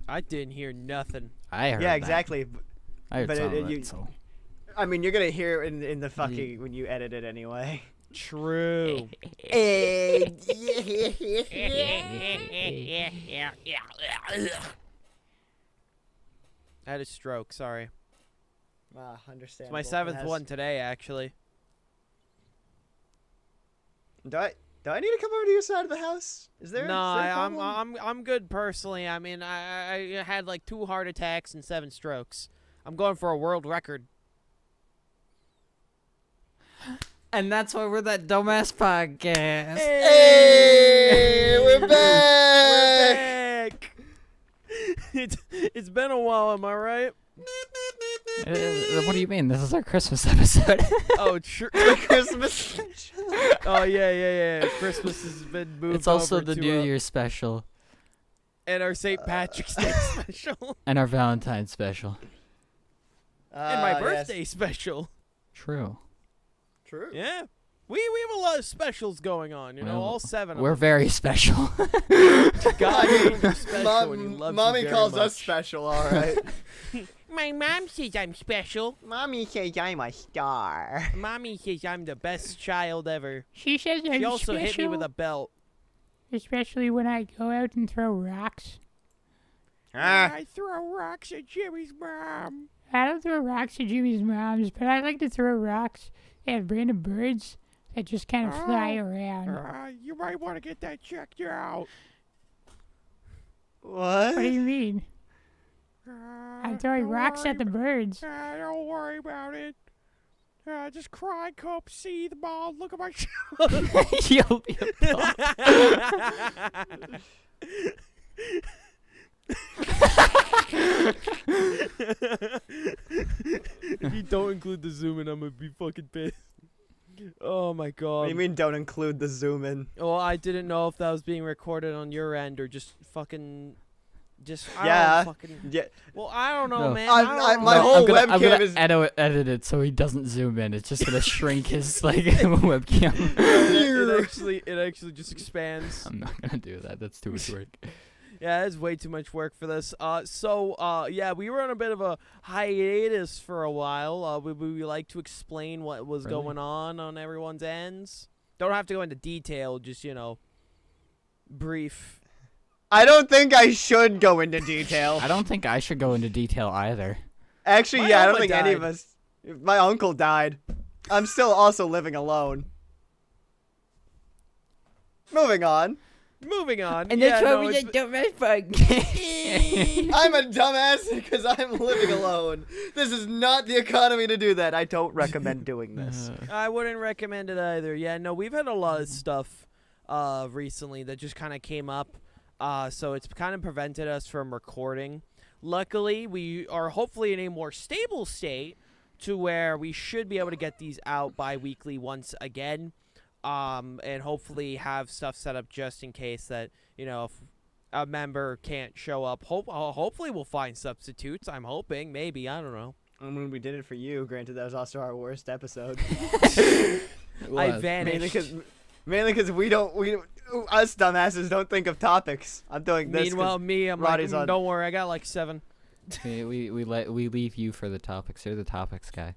I didn't hear nothing. I heard Yeah, that. exactly. I heard But some of you- it, so. I mean, you're gonna hear it in the fucking when you edit it anyway. True. I had a stroke. Sorry. It's Understandable. my 7th one today, actually. Do I need to come over to your side of the house? Is there? No, is there a I'm good personally. I mean, I had like 2 heart attacks and 7 strokes. I'm going for a world record. And that's why we're that Dumbass Podcast. Hey, we're back. We're back. It's been a while, am I right? What do you mean? This is our Christmas episode. Oh, true. Christmas. Oh yeah. Christmas has been moved. It's also over the to, New Year's special and our St. Patrick's Day special, and our Valentine's special. and my birthday special. True. True. Yeah, we have a lot of specials going on. You know, Well, all 7 of We're them. very special. God, you're special and he loves you Mommy very calls much. us special, all right. My mom says I'm special. Mommy says I'm a star. Mommy says I'm the best child ever. She says I'm She also special, hit me with a belt. especially when I go out and throw rocks. I throw rocks at Jimmy's mom. I don't throw rocks at Jimmy's mom's, but I like to throw rocks at random birds that just kind of fly around. You might want to get that checked out. What? What do you mean? I'm throwing rocks at the birds. Don't worry about it. Just cry, cup, see the ball, look at my You'll be If you don't include the zoom in, I'm gonna be fucking pissed. Oh my god. What do you mean don't include the zoom in? Well, I didn't know if that was being recorded on your end or just fucking... I Yeah. don't fucking... Yeah. Well, I don't know, No. man. My whole I'm webcam gonna is. edit it so he doesn't zoom in. It's just gonna shrink his webcam. it actually just expands. I'm not gonna do that. That's too much work. Yeah, it's way too much work for this. Yeah, we were on a bit of a hiatus for a while. Would we like to explain what was Really? going on everyone's ends? Don't have to go into detail, just, brief. I don't think I should go into detail. I don't think I should go into detail either. Actually, My yeah, I don't uncle think any of died. us. My uncle died. I'm still also living alone. Moving on. Moving on. And yeah, that's why no, we it's- did Dumbass Podcast. I'm a dumbass because I'm living alone. This is not the economy to do that. I don't recommend doing this. I wouldn't recommend it either. Yeah, no, we've had a lot of stuff recently that just kind of came up. So it's kind of prevented us from recording. Luckily, we are hopefully in a more stable state to where we should be able to get these out bi-weekly once again. And hopefully have stuff set up just in case that, if a member can't show up. Hopefully we'll find substitutes. I'm hoping. Maybe. I don't know. I mean, we did it for you. Granted, that was also our worst episode. I vanished. Mainly because us dumbasses don't think of topics. I'm doing this. Meanwhile, me, I'm Roddy's like, on. don't worry, I got like 7. we leave you for the topics. You're the topics guy.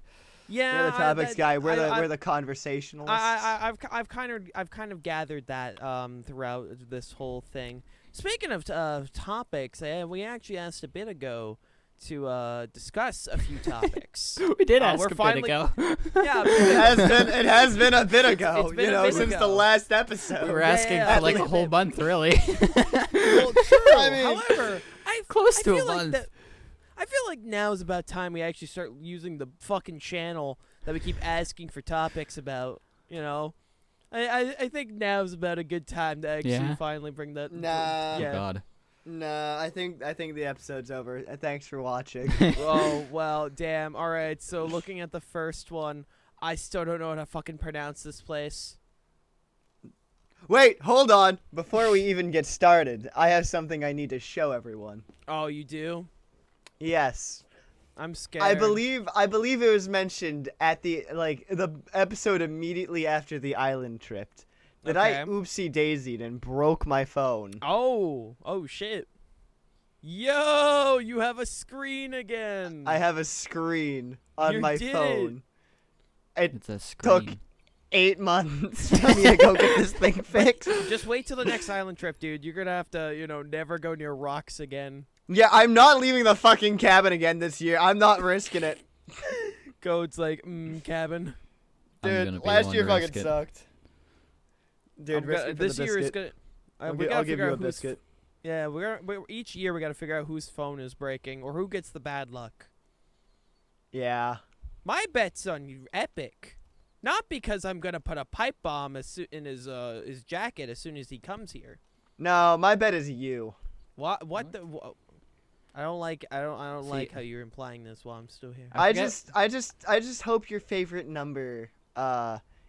Yeah, You're the topics guy. We're I- the conversationalists. I've kind of gathered that throughout this whole thing. Speaking of topics, we actually asked a bit ago to discuss a few topics. We did ask a bit ago. Yeah, it has been a bit ago. It's been a bit since ago. the last episode. We were asking for like a whole month, really. well, true. I mean- However, Close I to a feel like month. that- I feel like now is about time we actually start using the fucking channel that we keep asking for topics about. I think now's about a good time to actually finally bring that. Nah. Oh Yeah. God. Nah, I think the episode's over. Thanks for watching. Oh, well, damn. All right, so looking at the first one, I still don't know how to fucking pronounce this place. Wait, hold on. Before we even get started, I have something I need to show everyone. Oh, you do? Yes. I'm scared. I believe it was mentioned at the episode immediately after the island trip that I Okay. oopsie daisied and broke my phone. Oh shit. Yo, you have a screen again. I have a screen on You my did. phone. It It's a took screen. 8 months for me to go get this thing fixed. Just wait till the next island trip, dude. You're gonna have to, never go near rocks again. Yeah, I'm not leaving the fucking cabin again this year. I'm not risking it. Code's like, cabin. I'm gonna Dude, be the last one year to fucking risk it. sucked. Dude, risk it for this the year is biscuit. gonna. I'll, We gotta I'll give figure you a out whose biscuit. Yeah, each year we got to figure out whose phone is breaking or who gets the bad luck. Yeah. My bet's on you, Epic. Not because I'm gonna put a pipe bomb in his jacket as soon as he comes here. No, my bet is you. What the? I don't like See- like how you're implying this while I'm still here. I I forget- just hope your favorite number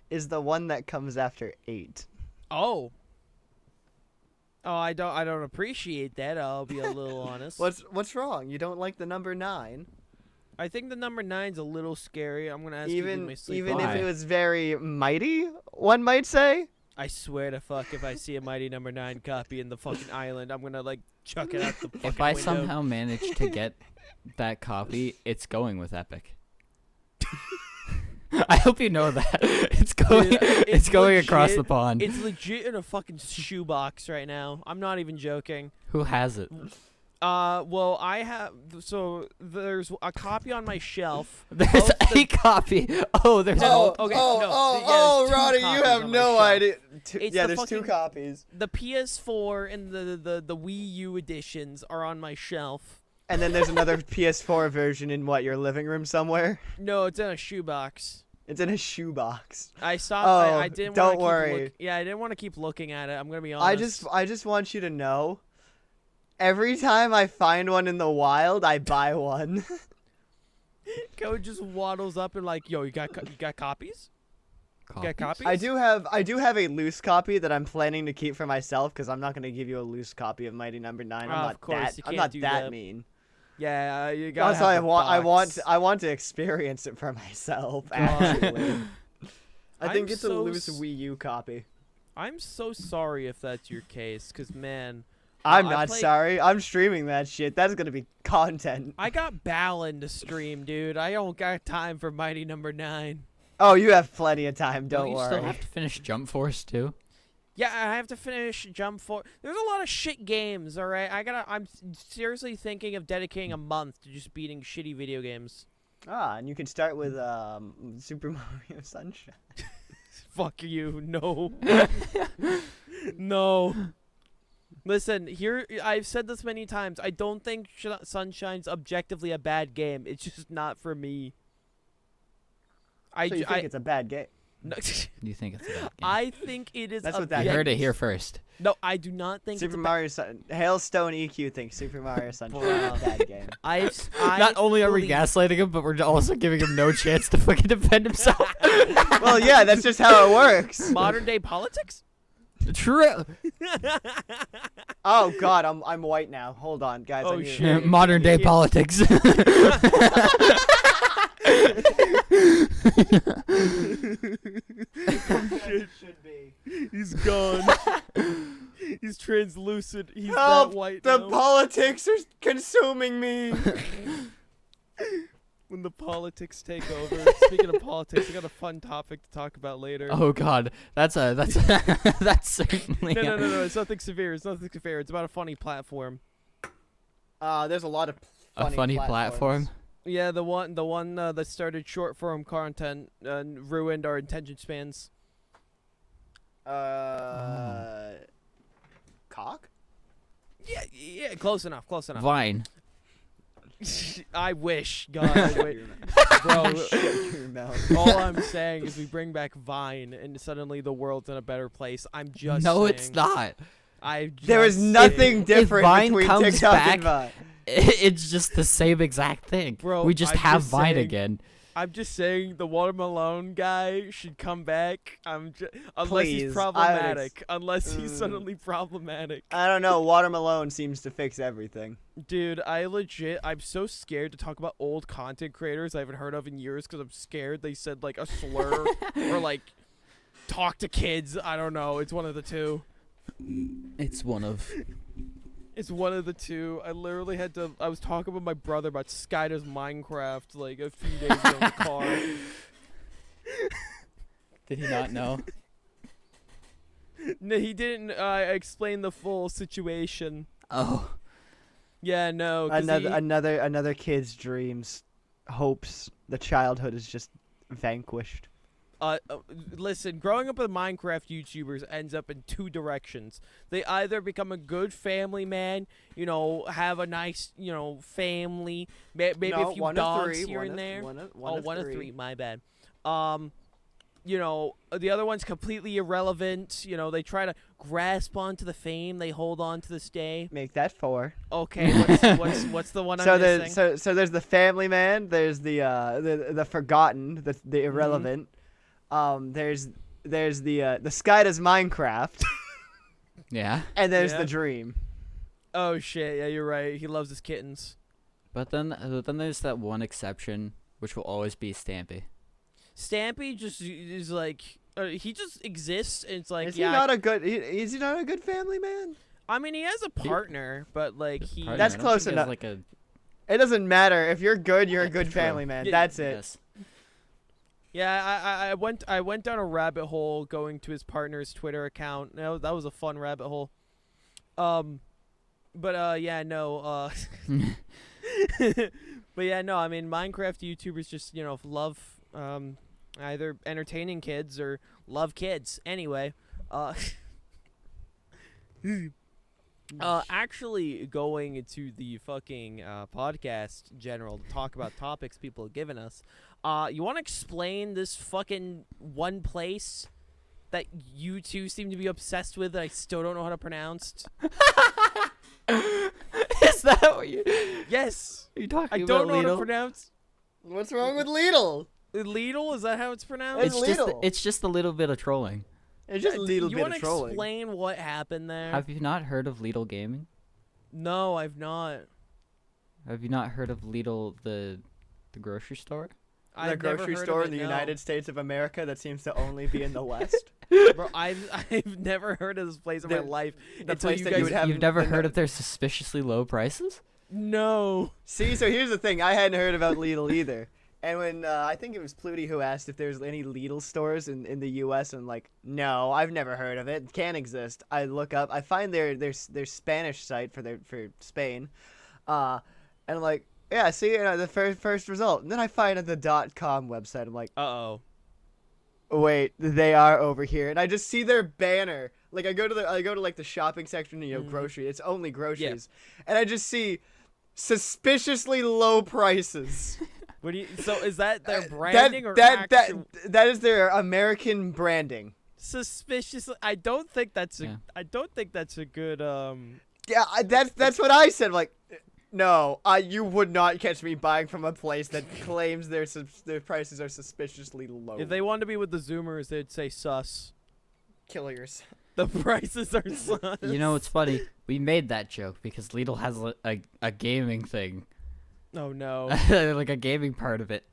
is the one that comes after 8. Oh, I don't appreciate that. I'll be a little honest. What's wrong? You don't like the number 9? I think the number 9's a little scary. I'm gonna ask you to do my sleep. Even if Why? it was very mighty, one might say. I swear to fuck, if I see a Mighty Number 9 copy in the fucking island, I'm gonna like chuck it out the fucking If I window. somehow manage to get that copy, it's going with Epic. I hope you know that. It's going. Dude, it's going across the legit- pond. It's legit in a fucking shoebox right now. I'm not even joking. Who has it? Well, I have. So there's a copy on my shelf. There's Both a copy. Oh, there's Oh, an okay, no, yeah, there's two Roddy, you copies have on my no shelf. idea. It's Yeah, the there's 2 fucking- copies. The PS4 and the Wii U editions are on my shelf. And then there's another PS4 version in your living room somewhere? No, it's in a shoebox. It's in a shoebox. I stopped. Oh, I didn't. don't wanna worry. Keep yeah, I didn't want to keep looking at it. I'm gonna be honest. I just want you to know, every time I find one in the wild, I buy one. Code just waddles up and like, yo, you got copies? You got copies? I do have a loose copy that I'm planning to keep for myself because I'm not gonna give you a loose copy of Mighty Number 9. Oh, I'm of not course, that. you I'm can't not do that that. mean. Yeah, you got. Also, I want to experience it for myself. Actually, I think I'm it's a so loose Wii U copy. I'm so sorry if that's your case, cause man, I'm I not play- sorry. I'm streaming that shit. That's gonna be content. I got Balin to stream, dude. I don't got time for Mighty Number 9. Oh, you have plenty of time. Don't Don't you worry. still have to finish Jump Force too? Yeah, I have to finish Jump Force. There's a lot of shit games. All right, I'm seriously thinking of dedicating a month to just beating shitty video games. And you can start with Super Mario Sunshine. Fuck you, no, no. Listen, here I've said this many times. I don't think Sunshine's objectively a bad game. It's just not for me. So you think it's a bad game? No, You think it's a bad game? I think it is. That's what that You heard it objective- here first. No, I do not think Super it's a Mario Hailstone EQ thinks Super Mario Sunshine is a bad game. I Not only are we believe- gaslighting him, but we're also giving him no chance to fucking defend himself. Well, yeah, that's just how it works. modern day politics. True. Oh God, I'm white now. Hold on, guys. Oh, I need to- shit. Modern day Yeah. politics. Should be. He's gone. He's translucent. He's Help! that white The now. politics are consuming me. When the politics take over. Speaking of politics, I got a fun topic to talk about later. Oh God, that's that's certainly. No. It's nothing severe. It's about a funny platform. There's a lot of A funny platforms. platform. Yeah, the one that started short form content and ruined our attention spans. Cock? Yeah, close enough. Vine. I wish, God, I wish. Bro, Shut your mouth. all I'm saying is we bring back Vine and suddenly the world's in a better place. I'm just No, saying. it's not. There is nothing different Vine between comes TikTok back, and Vine. It's just the same exact thing. Bro, we just I'm have just Vine saying- again. I'm just saying the Watermelon guy should come back. Unless Please, he's I problematic. Unless he's Mm. suddenly problematic. I don't know. Watermelon seems to fix everything. Dude, I'm so scared to talk about old content creators I haven't heard of in years because I'm scared they said like a slur or like talk to kids. I don't know. It's one of the two. It's one of. It's one of the two. I literally had to. I was talking with my brother about Skydo's Minecraft like a few days ago in the car. Did he not know? No, he didn't explain the full situation. Oh. Yeah, no. 'Cause Another kid's dreams, hopes, the childhood is just vanquished. Listen, growing up with Minecraft YouTubers ends up in two directions. They either become a good family man, have a nice, family, maybe a few dogs here and there. One of three, my bad. The other one's completely irrelevant. They try to grasp onto the fame they hold on to this day. Make that 4. Okay, what's the one So I'm missing? so there's the family man. There's the forgotten, the irrelevant. There's the Sky does Minecraft. Yeah. And there's the dream. Oh shit! Yeah, you're right. He loves his kittens. But then there's that one exception, which will always be Stampy. Stampy just is like he just exists. And it's like is he not a good family man? I mean, he has a partner, but like His he. partner, That's I don't close think he has, enough. It doesn't matter if you're good. You're a good True. family man. Yeah, That's it. Yes. Yeah, I went down a rabbit hole going to his partner's Twitter account. That was a fun rabbit hole. But yeah, no. But yeah, no. I mean, Minecraft YouTubers just love either entertaining kids or love kids. Anyway, actually going to the fucking podcast general to talk about topics people have given us. You want to explain this fucking one place that you two seem to be obsessed with that I still don't know how to pronounce? Is that what you? Yes. Are you talking I about don't know how to Lidl? pronounce. What's wrong with Lidl? Lidl? Is that how it's pronounced? It's just a little bit of trolling. It's just a little you bit wanna of trolling. explain what happened there? Have you not heard of Lidl Gaming? No, I've not. Have you not heard of Lidl the grocery store? The I've never grocery heard store of in it, the no. United States of America that seems to only be in the West. Bro, I've never heard of this place in my life. The until place you that guys you would have. You've never heard of their suspiciously low prices? No. See, so here's the thing. I hadn't heard about Lidl either. And when I think it was Pluty who asked if there's any Lidl stores in the U.S. and I'm like, no, I've never heard of it. It can't exist. I look up. I find their Spanish site for Spain, and I'm like, yeah, see, the first result. And then I find the .com website. I'm like, Uh-oh. wait, they are over here, and I just see their banner. Like I go to like the shopping section, grocery. It's only groceries, and I just see suspiciously low prices. What do you? So is that their branding or actual? That is their American branding. Suspicious. I don't think that's a. Yeah. I don't think that's a good. Yeah, that's what I said. Like, no, you would not catch me buying from a place that claims their prices are suspiciously low. If they wanted to be with the Zoomers, they'd say sus. Kill yourself. The prices are sus. You know, it's funny. We made that joke because Lidl has a gaming thing. Oh no. Like a gaming part of it.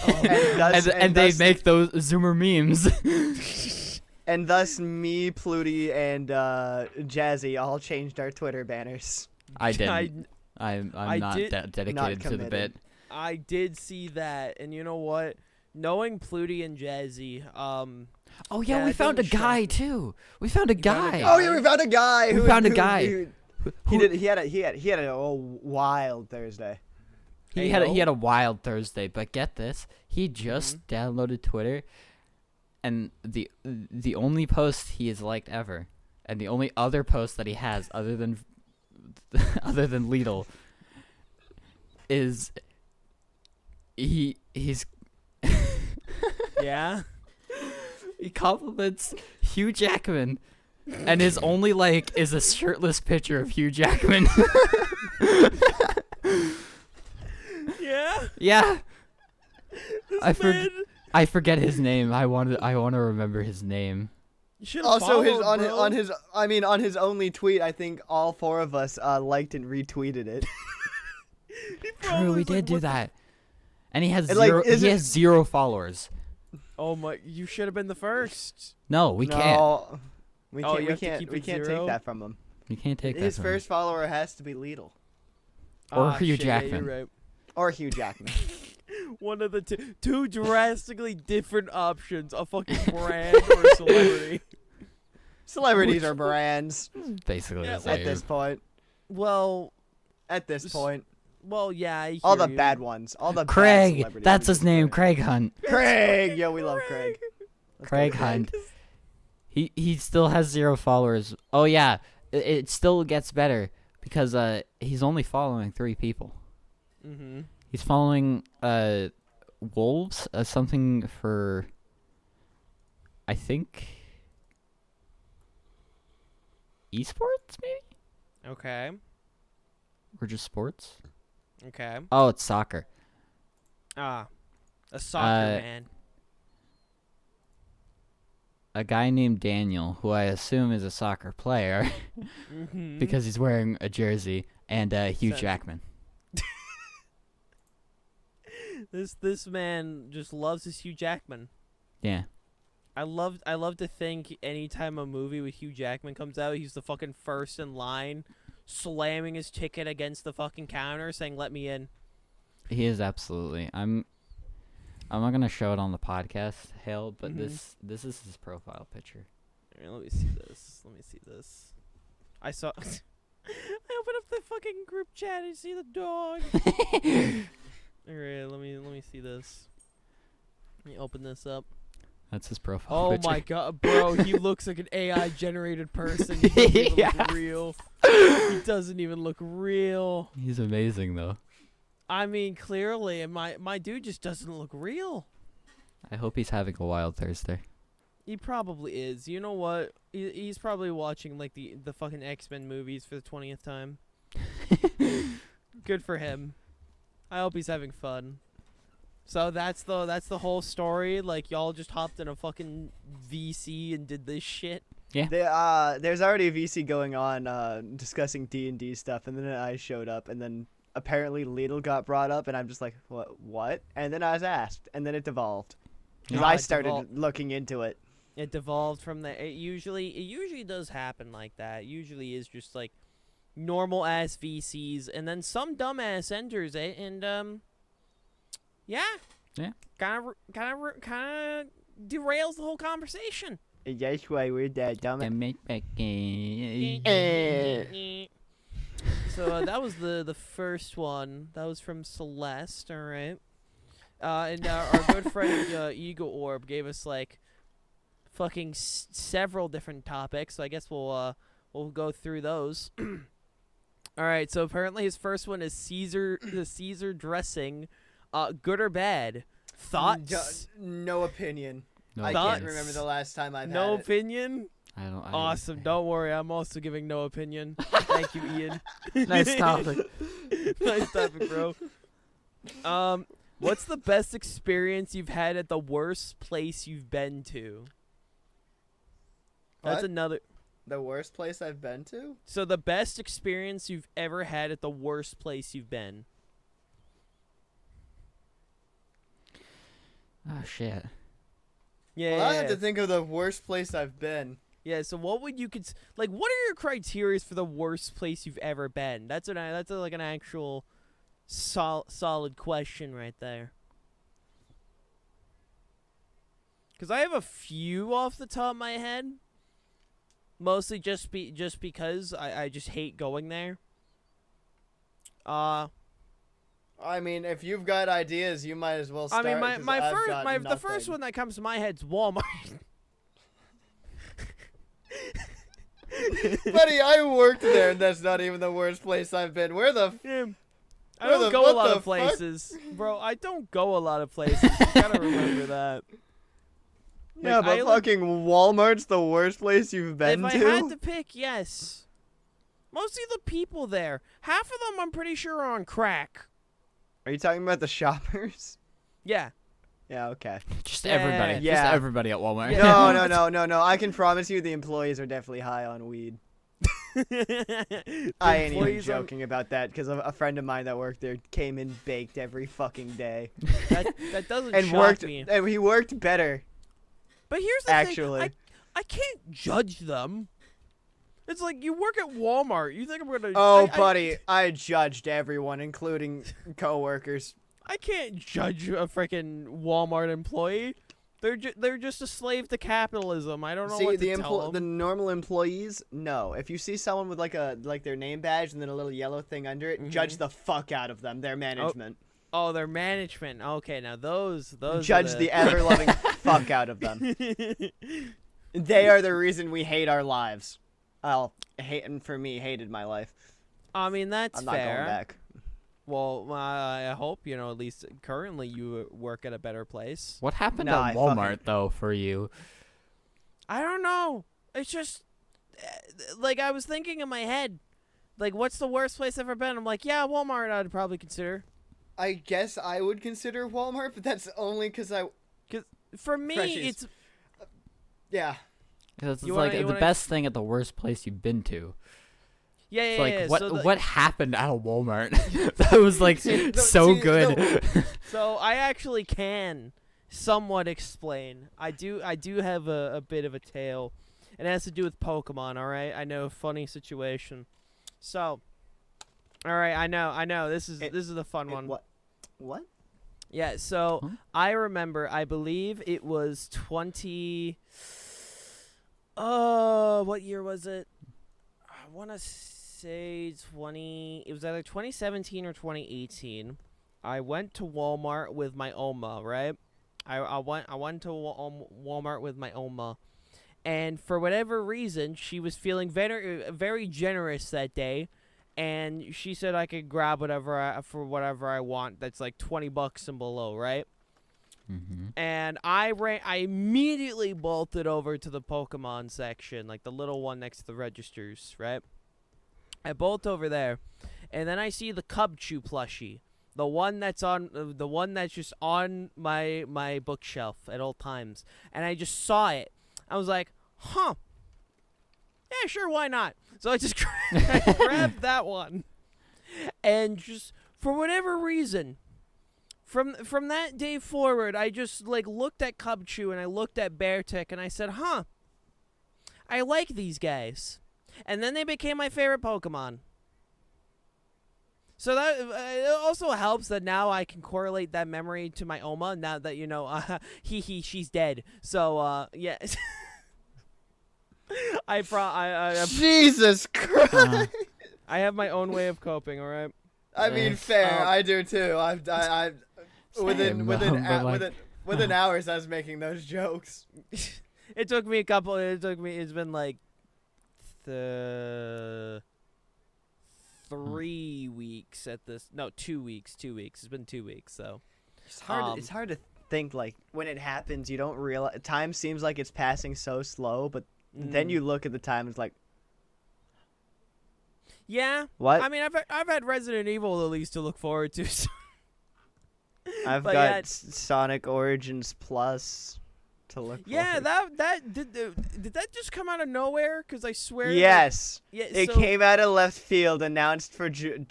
And they thus- make those Zoomer memes. And thus, me, Pluty, and Jazzy all changed our Twitter banners. I didn't. I'm I not did- dedicated to the bit. I did see that, and you know what? Knowing Pluty and Jazzy, Oh yeah, Yeah, we it found a doesn't shock guy me. too. We found a found a guy. guy? Oh yeah, we found a guy. We found a guy. He had a wild Thursday. He had a wild Thursday, but get this, he just downloaded Twitter, and the only post he has liked ever, and the only other post that he has other than Lidl, is he's yeah. he compliments Hugh Jackman, and his only like is a shirtless picture of Hugh Jackman. Yeah. Yeah. This man, I forget his name. I want to remember his name. you should've Also, followed, bro. on his only tweet, I think all 4 of us liked and retweeted it. He probably True, we was like, did do what the- that. And he has And, like, zero. is He it- has 0 followers. Oh my! You should have been the first. No, we can't. No, we Oh, can't. you We have to can't. keep We it can't zero? take that from him. You can't take His that from first follower has to be Lidl. Or Ah, Hugh shit, yeah, Jackman. you're right. Or Hugh Jackman. One of the two drastically different options: a fucking brand or a celebrity. Celebrities are brands him. Basically, Yeah, the at same. this point. Well, At this point. well, yeah. I All hear the you. bad ones. All the bad Craig, celebrities that's are his just name, brands. Craig Hunt. Craig! Yo, we love Craig. Let's go, Craig Hunt. He still has 0 followers. Oh yeah, it still gets better because he's only following 3 people. Mm-hmm. He's following Wolves, something for, I think, esports maybe, Okay. or just sports. Okay. Oh, it's soccer. Ah, a soccer man. A guy named Daniel, who I assume is a soccer player Mm-hmm. because he's wearing a jersey, and Hugh Sense. Jackman. This man just loves his Hugh Jackman. Yeah. I love to think anytime a movie with Hugh Jackman comes out, he's the fucking first in line, slamming his ticket against the fucking counter, saying "Let me in." He is absolutely. I'm not gonna show it on the podcast, Hale, but Mhm. this is his profile picture. All right, let me see this. Let me see this. I saw. I opened up the fucking group chat and see the dog. All right, let me see this. Let me open this up. That's his profile Oh picture. my god, bro, he looks like an AI generated person. He doesn't even Yeah. look real. He doesn't even look real. He's amazing though. I mean, clearly, and my dude just doesn't look real. I hope he's having a wild Thursday. He probably is. You know what? He's probably watching like the fucking X-Men movies for the 20th time. Good for him. I hope he's having fun. So that's the whole story. Like y'all just hopped in a fucking VC and did this shit. There's already a VC going on discussing D&D stuff, and then I showed up, and then apparently Lidl got brought up, and I'm just like, what? And then I was asked, and then it devolved. Because Ah, I it started devolved. looking into it. It devolved from there. It usually does happen like that. It usually is just like normal ass VCs, and then some dumbass enters it, and yeah, kind of derails the whole conversation. That's why we're that dumb. So that was the first one. That was from Celeste. All right, and our good friend Eagle Orb gave us like fucking several different topics. So I guess we'll go through those. All right. So apparently his first one is the Caesar dressing. Good or bad? Thoughts? No opinion. No I Thoughts? can't remember the last time I've No had it. opinion. I don't. Awesome. Don't worry. I'm also giving no opinion. Thank you, Ian. Nice topic. Nice topic, bro. What's the best experience you've had at the worst place you've been to? That's What? another. The worst place I've been to? So the best experience you've ever had at the worst place you've been. Oh shit. Yeah. Well, I have to think of the worst place I've been. Yeah. So what would you like? What are your criteria for the worst place you've ever been? That's like an actual solid question right there. Because I have a few off the top of my head. Mostly just because I just hate going there. I mean, if you've got ideas, you might as well start. I mean, 'cause my I've first got the first nothing. one that comes to my head's Walmart. Buddy, I worked there, and that's not even the worst place I've been. Where the? Yeah. I Where don't the- go a what lot the of places, bro. I don't go a lot of places. You gotta remember that. Yeah, Like, but fucking Walmart's the worst place you've been If to. I had to pick, yes. Mostly the people there. Half of them, I'm pretty sure, are on crack. Are you talking about the shoppers? Yeah. Yeah. Okay. Just Yeah. everybody. Yeah. Just everybody at Walmart. Yeah. No. I can promise you, the employees are definitely high on weed. I ain't even Employees on- joking about that because a friend of mine that worked there came in baked every fucking day That doesn't and shock worked. me. And he worked better. But here's the Actually. thing. I can't judge them. It's like you work at Walmart. You think I'm gonna? Oh, buddy, I judged everyone, including coworkers. I can't judge a freaking Walmart employee. They're just a slave to capitalism. I don't know what to tell them. The normal employees, no. If you see someone with like their name badge and then a little yellow thing under it, judge the fuck out of them. Their management. Oh, their management. Okay, now those. Judge the ever loving fuck out of them. They are the reason we hate our lives. Hated my life. I mean, that's I'm not fair. going back. Well, I hope, at least currently you work at a better place. What happened No, at Walmart, though, for you? I don't know. It's just, like, I was thinking in my head, like, what's the worst place I've ever been? I'm like, yeah, Walmart I'd probably consider. I guess I would consider Walmart, but that's only because for me, Freshies. it's... Yeah. It's You like wanna- the best thing at the worst place you've been to. Yeah, It's yeah, like yeah. what happened at a Walmart that was like so good. So I actually can somewhat explain. I do have a bit of a tale. It has to do with Pokemon, all right? I know, funny situation. So, all right, I know. This is the fun one. What? Yeah, so Huh? I remember, I believe it was what year was it? I want to say it was either 2017 or 2018. I went to Walmart with my Oma, right? I went to Walmart with my Oma. And for whatever reason, she was feeling very, very generous that day. And she said I could grab whatever I want that's like $20 and below, right? Mm-hmm. And I immediately bolted over to the Pokemon section, like the little one next to the registers, right? I bolt over there, and then I see the Cubchoo plushie, the one that's just on my bookshelf at all times, and I just saw it. I was like, huh. Yeah, sure, why not? So I just grabbed that one, and just for whatever reason, from that day forward, I just like looked at Cubchoo and I looked at Beartick and I said, huh, I like these guys, and then they became my favorite Pokemon. So that it also helps that now I can correlate that memory to my Oma. Now that she's dead. So yeah. Jesus Christ! I have my own way of coping. All right. I mean, fair. I do too. Within hours, I was making those jokes. It's been like 3 weeks at this. No, 2 weeks. 2 weeks. It's been 2 weeks. So It's hard to think, like, when it happens, you don't realize. Time seems like it's passing so slow, but then you look at the time, it's like, yeah. what? I mean, I've had Resident Evil at least to look forward to. So. I've but got yeah, Sonic Origins Plus to look yeah, forward. did that just come out of nowhere? Because I swear. Yes. Yeah. It came out of left field, announced for June?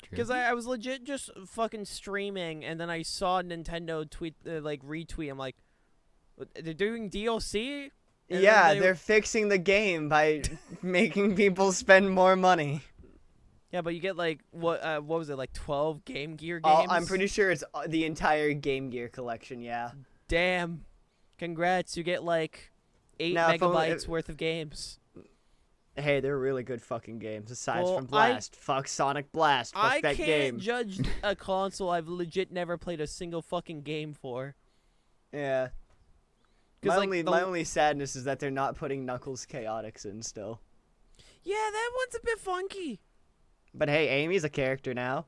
Because I was legit just fucking streaming, and then I saw Nintendo tweet, retweet. I'm like, they're doing DLC? And Yeah, then they're fixing the game by making people spend more money. Yeah, but you get like what was it, like 12 Game Gear games? I'm pretty sure it's the entire Game Gear collection. Yeah. Damn! Congrats, you get like 8 Now, if only- megabytes worth of games. Hey, they're really good fucking games. Aside Well, from Blast, fuck Sonic Blast, fuck I that can't game. judge a console I've legit never played a single fucking game for. Yeah. 'Cause, My only sadness is that they're not putting Knuckles Chaotix in still. Yeah, that one's a bit funky. But hey, Amy's a character now.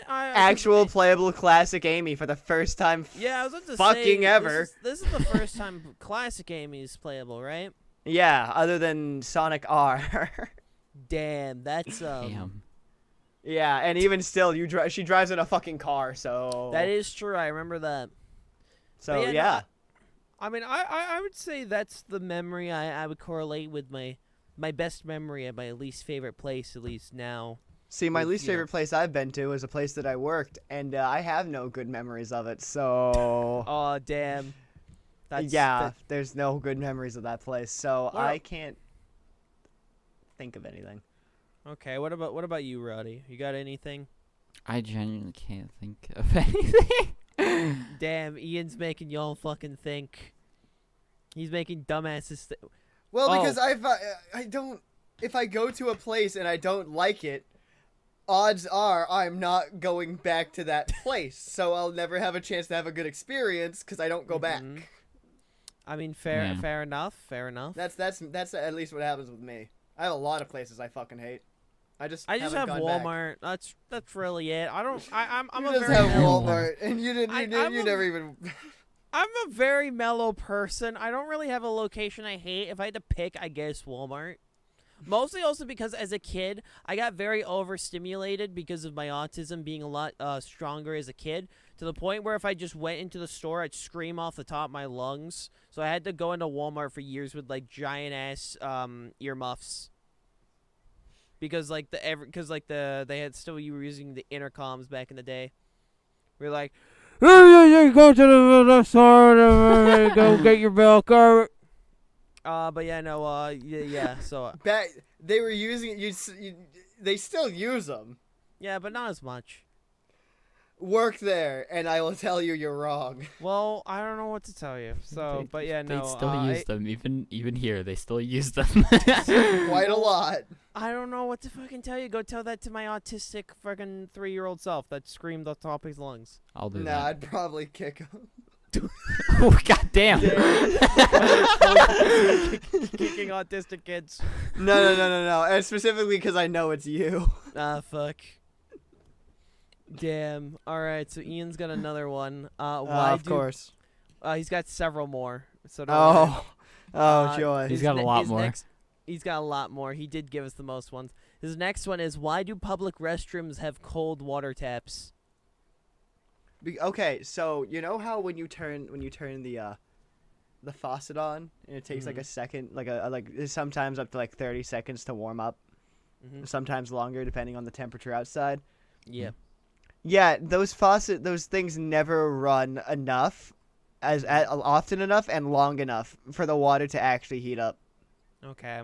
Actual Playable classic Amy for the first time. Yeah, I was about to fucking say, ever. This is the first time classic Amy's playable, right? Yeah, other than Sonic R. Damn, that's Damn. Yeah, and even still, she drives in a fucking car, so. That is true. I remember that. So But yeah. I mean, I would say that's the memory I would correlate with my best memory at my least favorite place, at least now. See, my least you know. favorite place I've been to is a place that I worked, and I have no good memories of it. So. Oh damn. There's no good memories of that place, so Well- I can't think of anything. Okay, what about you, Roddy? You got anything? I genuinely can't think of anything. Damn, Ian's making y'all fucking think. He's making dumbasses. Well, Oh. because I don't. If I go to a place and I don't like it, odds are I'm not going back to that place. So I'll never have a chance to have a good experience because I don't go back. I mean, fair Yeah. enough. Fair enough. That's at least what happens with me. I have a lot of places I fucking hate. I just have haven't gone back. Walmart. That's really it. I'm You a just very have mellow, Walmart, and you never even. I'm a very mellow person. I don't really have a location I hate. If I had to pick, I guess Walmart. Mostly also because as a kid, I got very overstimulated because of my autism being a lot stronger as a kid, to the point where if I just went into the store, I'd scream off the top of my lungs. So I had to go into Walmart for years with like giant ass earmuffs. Because like they had still, you were using the intercoms back in the day. We're like, go to the store, go get your milk. But yeah, no, yeah. So Back, they were using it. They still use them. yeah, but not as much. Work there, and I will tell you you're wrong. Well, I don't know what to tell you. So, but yeah, no. They still use them, even here. They still use them. Quite a lot. I don't know what to fucking tell you. Go tell that to my autistic fucking 3-year-old self that screamed off the top of his lungs. I'll do Nah, that. I'd probably kick him. Oh, god damn. Kicking autistic kids. No. And specifically because I know it's you. Ah, fuck. Damn. All right, so Ian's got another one. Of course. He's got several more. So don't worry. Oh, joy. He's got a lot more. He's got a lot more. He did give us the most ones. His next one is, why do public restrooms have cold water taps? Okay, so you know how when you turn the faucet on and it takes like a second, like sometimes up to like 30 seconds to warm up, sometimes longer depending on the temperature outside. Yeah. Yeah, those things never run enough, often enough and long enough for the water to actually heat up. Okay.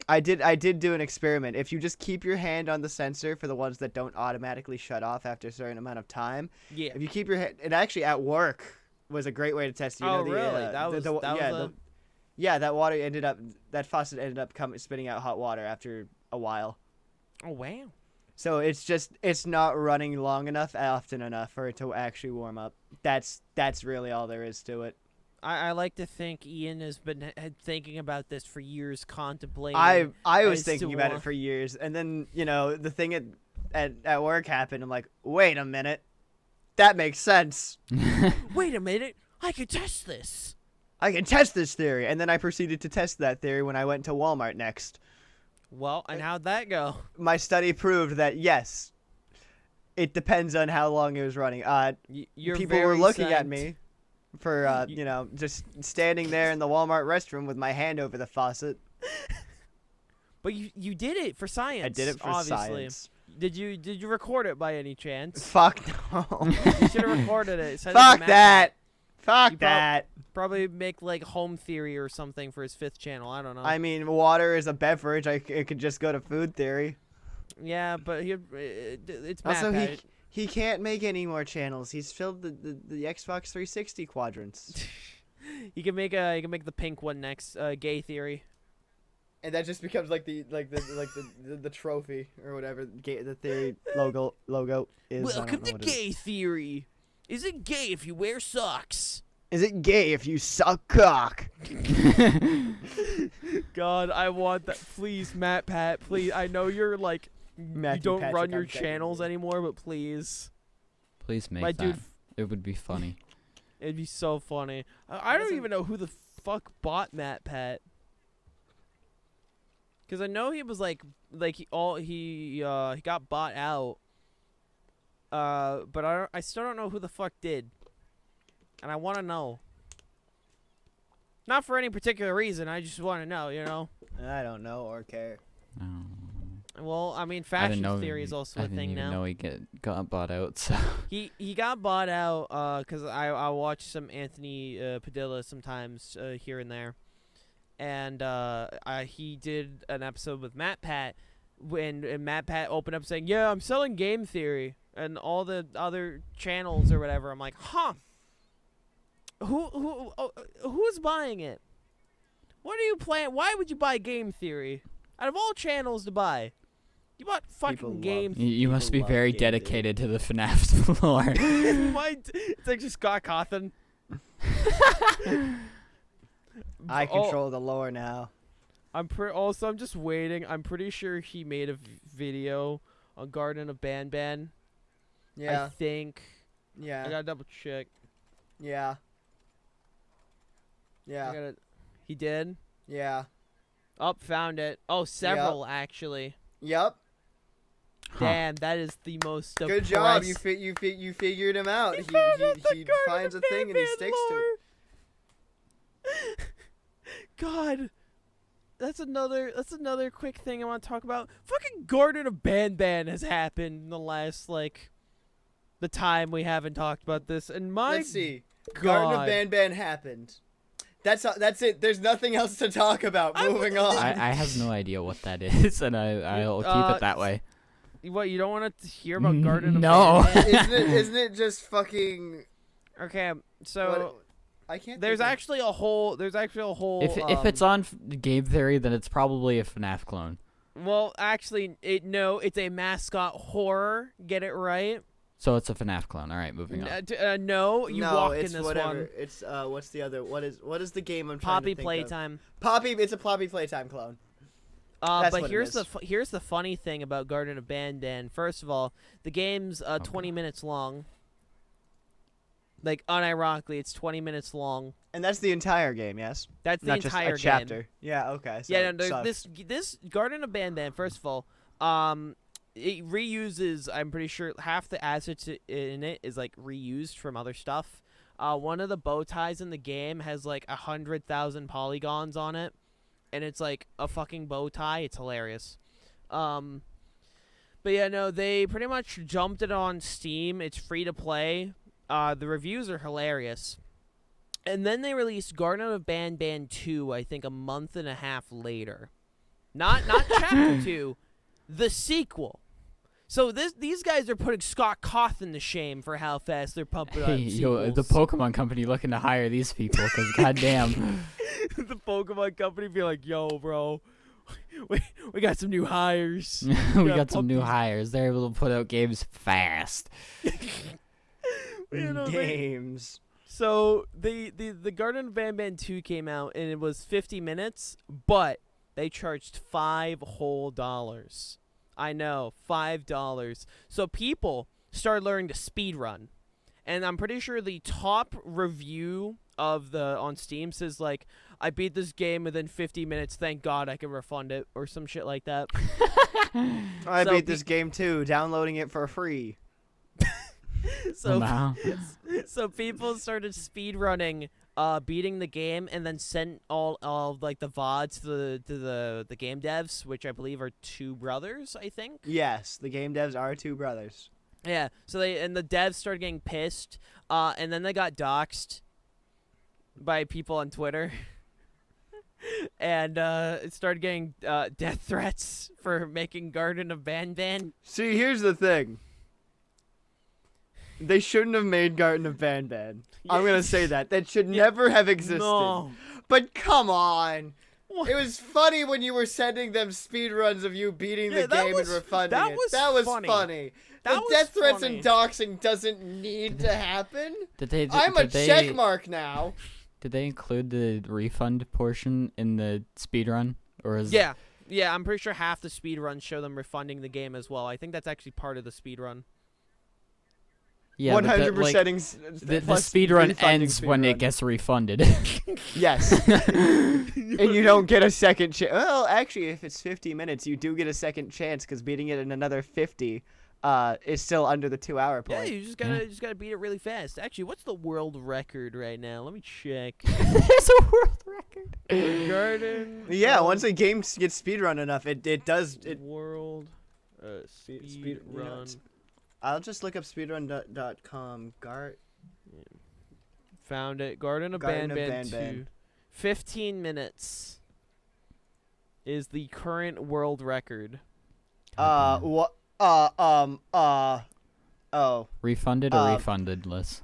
I did do an experiment. If you just keep your hand on the sensor for the ones that don't automatically shut off after a certain amount of time. Yeah. If you keep your hand, it actually at work was a great way to test. Really? That faucet ended up spitting out hot water after a while. Oh wow. So it's not running long enough, often enough for it to actually warm up. That's really all there is to it. I like to think Ian has been thinking about this for years, contemplating. I was as thinking to about why- it for years, and then the thing at work happened. I'm like, wait a minute, that makes sense. Wait a minute, I could test this. I can test this theory, and then I proceeded to test that theory when I went to Walmart next. Well, and how'd that go? My study proved that yes, it depends on how long it was running. You're People were very looking at science- me for just standing there in the Walmart restroom with my hand over the faucet. But you did it for science. I did it for obviously. science. Did you record it by any chance? Fuck no. You should have recorded it. Send it to Fuck Matt. that. Fuck You prob- that. Probably make like home theory or something for his 5th channel. I don't know. I mean, water is a beverage. It could just go to food theory. Yeah, but it's Matt Also, Pat. he can't make any more channels. He's filled the Xbox 360 quadrants. He can make the pink one next. Gay theory. And that just becomes like the trophy or whatever the theory logo is. Welcome to gay theory. Is it gay if you wear socks? Is it gay if you suck cock? God, I want that. Please, Matt Pat, please. I know you're like you Matthew don't Patrick, run your I'm begging channels you. anymore, but please. Please make My that. dude- It would be funny. It'd be so funny. I don't even know who the fuck bought Matt Pat. Cause I know he was like he got bought out. But I still don't know who the fuck did. And I want to know. Not for any particular reason. I just want to know. You know. I don't know or care. Oh. well, I mean, I didn't fashion know theory is also I a didn't thing even now. know he got bought out. So He got bought out because I watch some Anthony Padilla sometimes here and there, and he did an episode with Matt Pat and Matt Pat opened up saying, "Yeah, I'm selling game theory," and all the other channels or whatever. I'm like, huh? Who's buying it? What are you playing? Why would you buy game theory? Out of all channels to buy, you bought People fucking love game. you must People be love very game theory. dedicated to the FNAF lore. It's like just Scott Cawthon. I control the lore now. I'm just waiting. I'm pretty sure he made a video on Garden of Banban. Yeah. I think. I Yeah. gotta double check. Yeah. Yeah. He did. Yeah. Oh, found it. Oh, several actually. Yep. Huh. Damn, that is the most. Good job. depressed- You figured him out. He He found out the he Garden finds a of thing and he Banban sticks to it. lore. God, that's another quick thing I want to talk about. Fucking Garden of Banban has happened in the last the time we haven't talked about this, and my Let's see. God. Garden of Banban happened. That's it. There's nothing else to talk about. Moving on. I have no idea what that is, and I'll keep it that way. What, you don't want to hear about Garden of No. Banban? Isn't it just fucking? Okay, so I can't. there's think of- actually a whole. If it's on Game Theory, then it's probably a FNAF clone. Well, actually, it's a mascot horror. Get it right? So it's a FNAF clone. All right, moving on. No, you walk it's in this whatever. one. It's what's the other? What is the game I'm trying Poppy to think Playtime. of? Poppy. It's a Poppy Playtime clone. That's But what it here's is. here's the funny thing about Garden of Banban. First of all, the game's 20 minutes long. Like, unironically, it's 20 minutes long. And that's the entire game. Yes. That's the Not just entire a chapter. game. Yeah. Okay. So, Yeah, no, so- this Garden of Banban. First of all, it reuses. I'm pretty sure half the assets in it is like reused from other stuff. One of the bow ties in the game has like 100,000 polygons on it, and it's like a fucking bow tie. It's hilarious. But yeah, no, they pretty much jumped it on Steam. It's free to play. The reviews are hilarious. And then they released Garden of Banban 2, I think a month and a half later. Not Chapter 2, the sequel. So these guys are putting Scott Cawthon to shame for how fast they're pumping out Hey, sequels. the Pokemon Company looking to hire these people because goddamn. The Pokemon Company be like, yo, bro, we got some new hires. We Yeah, got some new puppies. hires. They're able to put out games fast. You know, games. So the Garden of Banban 2 came out, and it was 50 minutes, but they charged $5 whole. I know, $5. So people started learning to speedrun. And I'm pretty sure the top review on Steam says, like, I beat this game within 50 minutes, thank God I can refund it, or some shit like that. I So beat this game too. Downloading it for free. So Wow. So people started speedrunning, beating the game, and then sent all of like the VODs to the game devs, which I believe are two brothers, I think. Yes, the game devs are two brothers. Yeah. So the devs started getting pissed, and then they got doxxed by people on Twitter, and it started getting death threats for making Garden of Banban. See, here's the thing. They shouldn't have made Garden of Banban. I'm gonna say that. That should never have existed. No. But come on. What? It was funny when you were sending them speedruns of you beating Yeah, the that game was- and refunding that it. was That was funny. funny. That The was death threats funny. and doxing doesn't need to happen. I'm a Did they, check mark now. Did they include the refund portion in the speedrun? Or is Yeah, I'm pretty sure half the speedruns show them refunding the game as well. I think that's actually part of the speedrun. Yeah, but 100% the speedrun ends when it gets refunded. Yes. And you don't get a second chance. Well, actually, if it's 50 minutes, you do get a second chance because beating it in another 50 is still under the 2-hour Yeah, point. you just gotta beat it really fast. Actually, what's the world record right now? Let me check. There's a world record. Garden. Yeah, of once a game gets speedrun enough, it does. World Speed run. I'll just look up speedrun.com. Found it. Garden of Garden of Banban 2. Banban. 15 minutes is the current world record. What? Oh. Refunded or refundedless?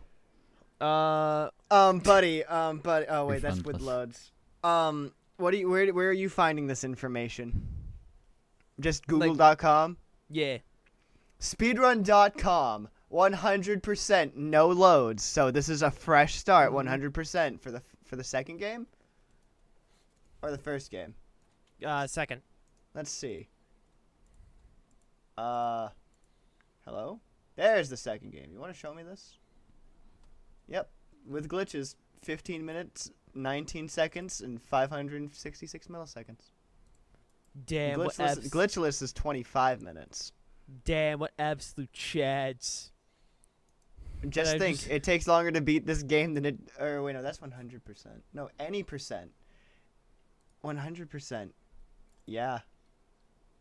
Buddy. Oh wait, that's with Refundless. loads. Where are you finding this information? Just Google.com. Yeah. Speedrun.com. 100% no loads. So this is a fresh start. 100% for the second game, or the first game. Second. Let's see. Hello? There's the second game. You want to show me this? Yep. With glitches, 15 minutes, 19 seconds, and 566 milliseconds. Damn, Glitchless is 25 minutes. Damn, what absolute chads. Just think, it takes longer to beat this game than it... Or wait, no, that's 100%. No, any percent. 100%. Yeah.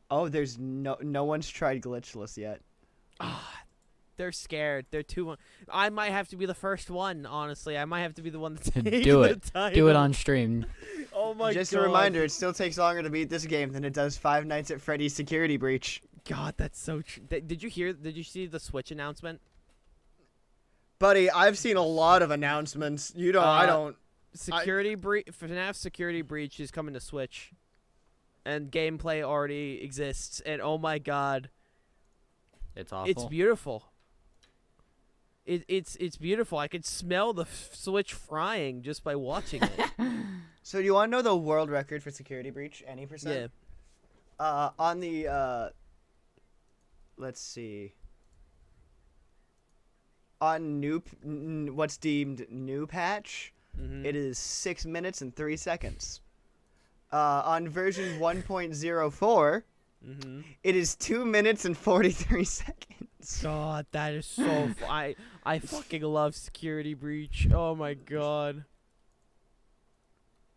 Oh, there's no one's tried glitchless yet. They're scared. They're too... I might have to be the first one, honestly. I might have to be the one that's Do it. Do it on stream. Oh my god. Just a reminder, it still takes longer to beat this game than it does Five Nights at Freddy's Security Breach. God, that's so true. Did you see the Switch announcement? Buddy, I've seen a lot of announcements. I don't... FNAF Security Breach is coming to Switch. And gameplay already exists. And oh my god. It's awful. It's beautiful. It's beautiful. I could smell the Switch frying just by watching it. So do you want to know the world record for Security Breach? Any percent? Yeah. On the... let's see. On what's deemed new patch, it is 6 minutes and 3 seconds. On version 1.04, it is 2 minutes and 43 seconds. God, that is so... I fucking love Security Breach. Oh my god.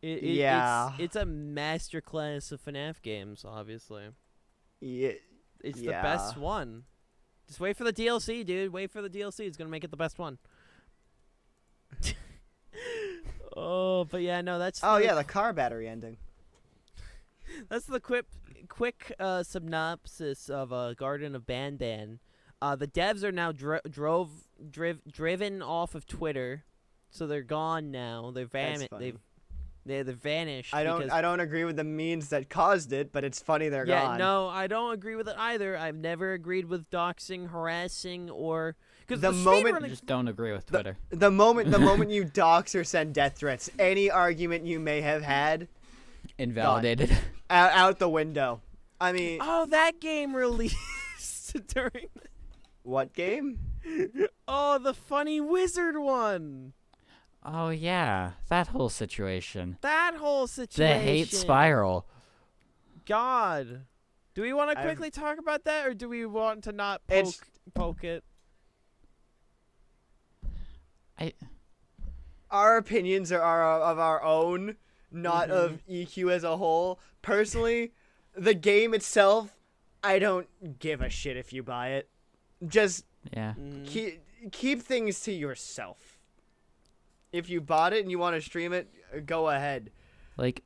Yeah. It's a masterclass of FNAF games, obviously. Yeah. It's the best one. Just wait for the DLC, dude. Wait for the DLC. It's going to make it the best one. Oh, but yeah, no, that's... Oh, yeah, the car battery ending. That's the quick synopsis of Garden of Banban. The devs are now driven off of Twitter, so they're gone now. They're they're vanished. I don't agree with the means that caused it, but it's funny they're gone. Yeah, no, I don't agree with it either. I've never agreed with doxing, harassing, or because I just don't agree with Twitter. The moment you dox or send death threats, any argument you may have had, invalidated. Out the window. I mean, oh, that game released during. What game? Oh, the funny wizard one. Oh yeah, that whole situation. The hate spiral. God. Do we want to quickly talk about that, or do we want to not poke it? Our opinions are of our own, not of EQ as a whole. Personally, the game itself, I don't give a shit if you buy it. Just keep things to yourself. If you bought it and you want to stream it, go ahead. Like,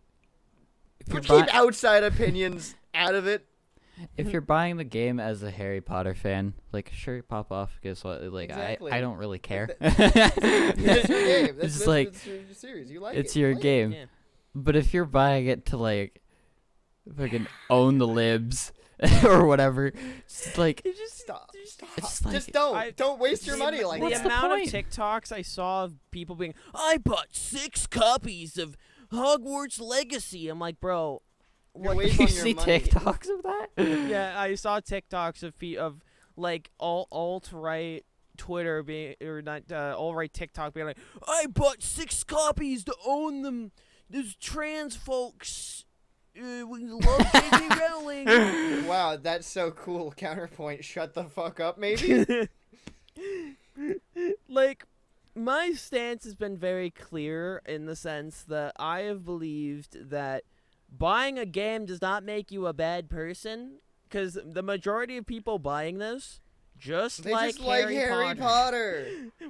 keep outside opinions out of it. If you're buying the game as a Harry Potter fan, like, sure, pop off. Guess what? Like, Exactly. I don't really care. It's your game. It's like, it's your series. You like it's it. your game. Yeah. But if you're buying it to, like, fucking own the libs or whatever, it's like, Stop. it's like, Just don't waste your money like What's that. the amount point? of TikToks I saw of people being, I bought 6 copies of Hogwarts Legacy. I'm like, bro, You're what? wasting you your see money. TikToks of that? Yeah, I saw TikToks of like alt-right Twitter being, or not alt-right TikTok being like, I bought 6 copies to own them. There's trans folks. We love J.K. Rowling. Wow, that's so cool. Counterpoint. Shut the fuck up, maybe? Like, my stance has been very clear in the sense that I have believed that buying a game does not make you a bad person, because the majority of people buying this just They like just like Harry Potter.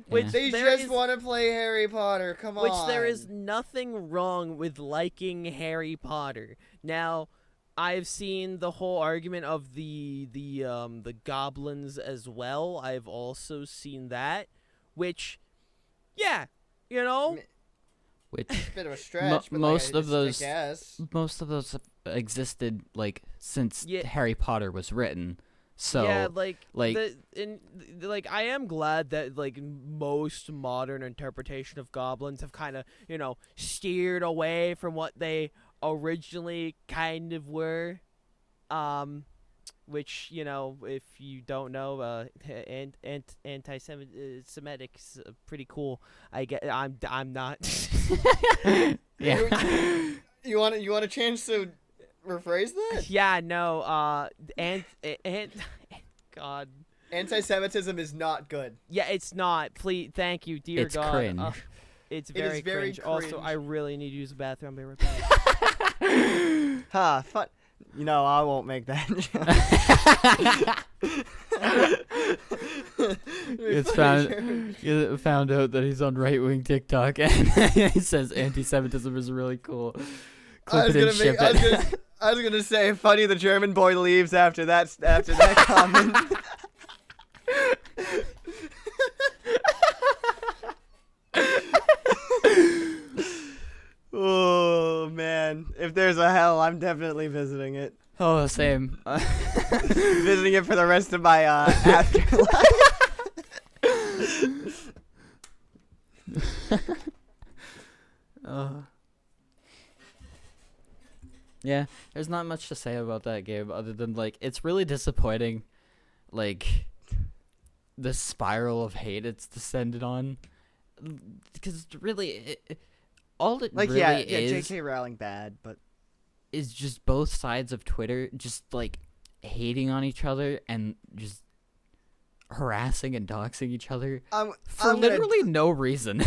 Which They there just is- want to play Harry Potter. Come on. Which there is nothing wrong with liking Harry Potter. Now, I've seen the whole argument of the goblins as well. I've also seen that, which, yeah, you know, Which It's a bit of a stretch. but most like, of those- I guess. most of those have existed like since Yeah. Harry Potter was written. So yeah, like- I am glad that like most modern interpretation of goblins have kind of steered away from what they originally kind of were, which if you don't know, anti-Semitic's pretty cool. I'm not. yeah. You want to change to rephrase that? Yeah, no. God. Anti-Semitism is not good. Yeah, it's not. Please, thank you, dear It's God. cringe. It's It is very, very cringe. Also, cringe. I really need to use the bathroom. I'll be right back. Ha, fun. I won't make that. It's found out that he's on right wing TikTok and he says anti-Semitism is really cool. Clip it and ship it. I was gonna say, funny the German boy leaves after that comment. Oh man, if there's a hell, I'm definitely visiting it. Oh, same. Visiting it for the rest of my afterlife. Yeah, there's not much to say about that game other than like it's really disappointing, like the spiral of hate it's descended on, because really, all it Like really yeah, is J.K. Rowling bad, but is just both sides of Twitter just like hating on each other and just harassing and doxing each other for I'm literally no reason.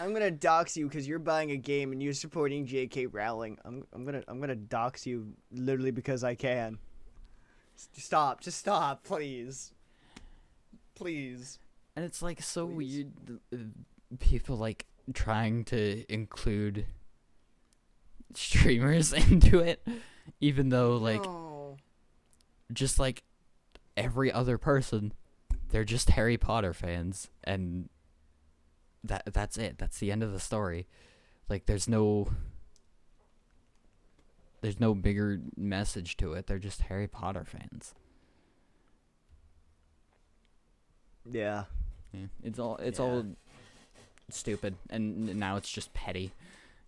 I'm gonna dox you because you're buying a game and you're supporting J.K. Rowling. I'm gonna dox you literally because I can. Stop, just stop, please. Please. And it's like so Please. weird, people like trying to include streamers into it, even though like No. just like every other person, they're just Harry Potter fans, and that's it. That's the end of the story. Like there's no bigger message to it. They're just Harry Potter fans. Yeah. Yeah. It's all Yeah. stupid, and now it's just petty.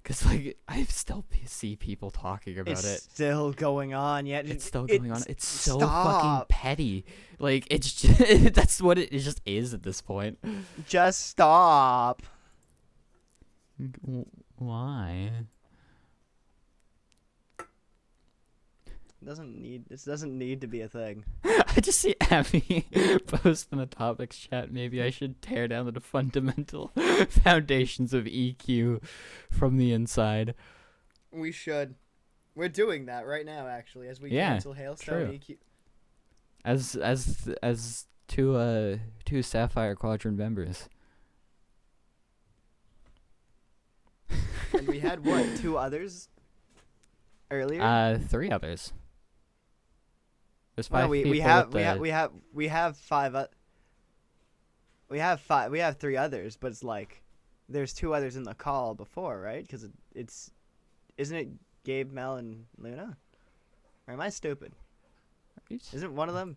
Cause like I still see people talking about It's it. still going on yet. It's still going on. It's so stop. fucking petty. Like it's just, that's what it just is at this point. Just stop. Why? This doesn't need to be a thing. I just see Abby post in the topics chat. Maybe I should tear down the fundamental foundations of EQ from the inside. We should. We're doing that right now, actually, as we Yeah, cancel Hailstone true. EQ. As two Sapphire Quadron members. And we had what, 2 others earlier? 3 others. There's Well, 5 people. we have with we have 5. We have 5. We have 3 others, but it's like there's 2 others in the call before, right? Because isn't it Gabe, Mel, and Luna? Or am I stupid? Isn't one of them?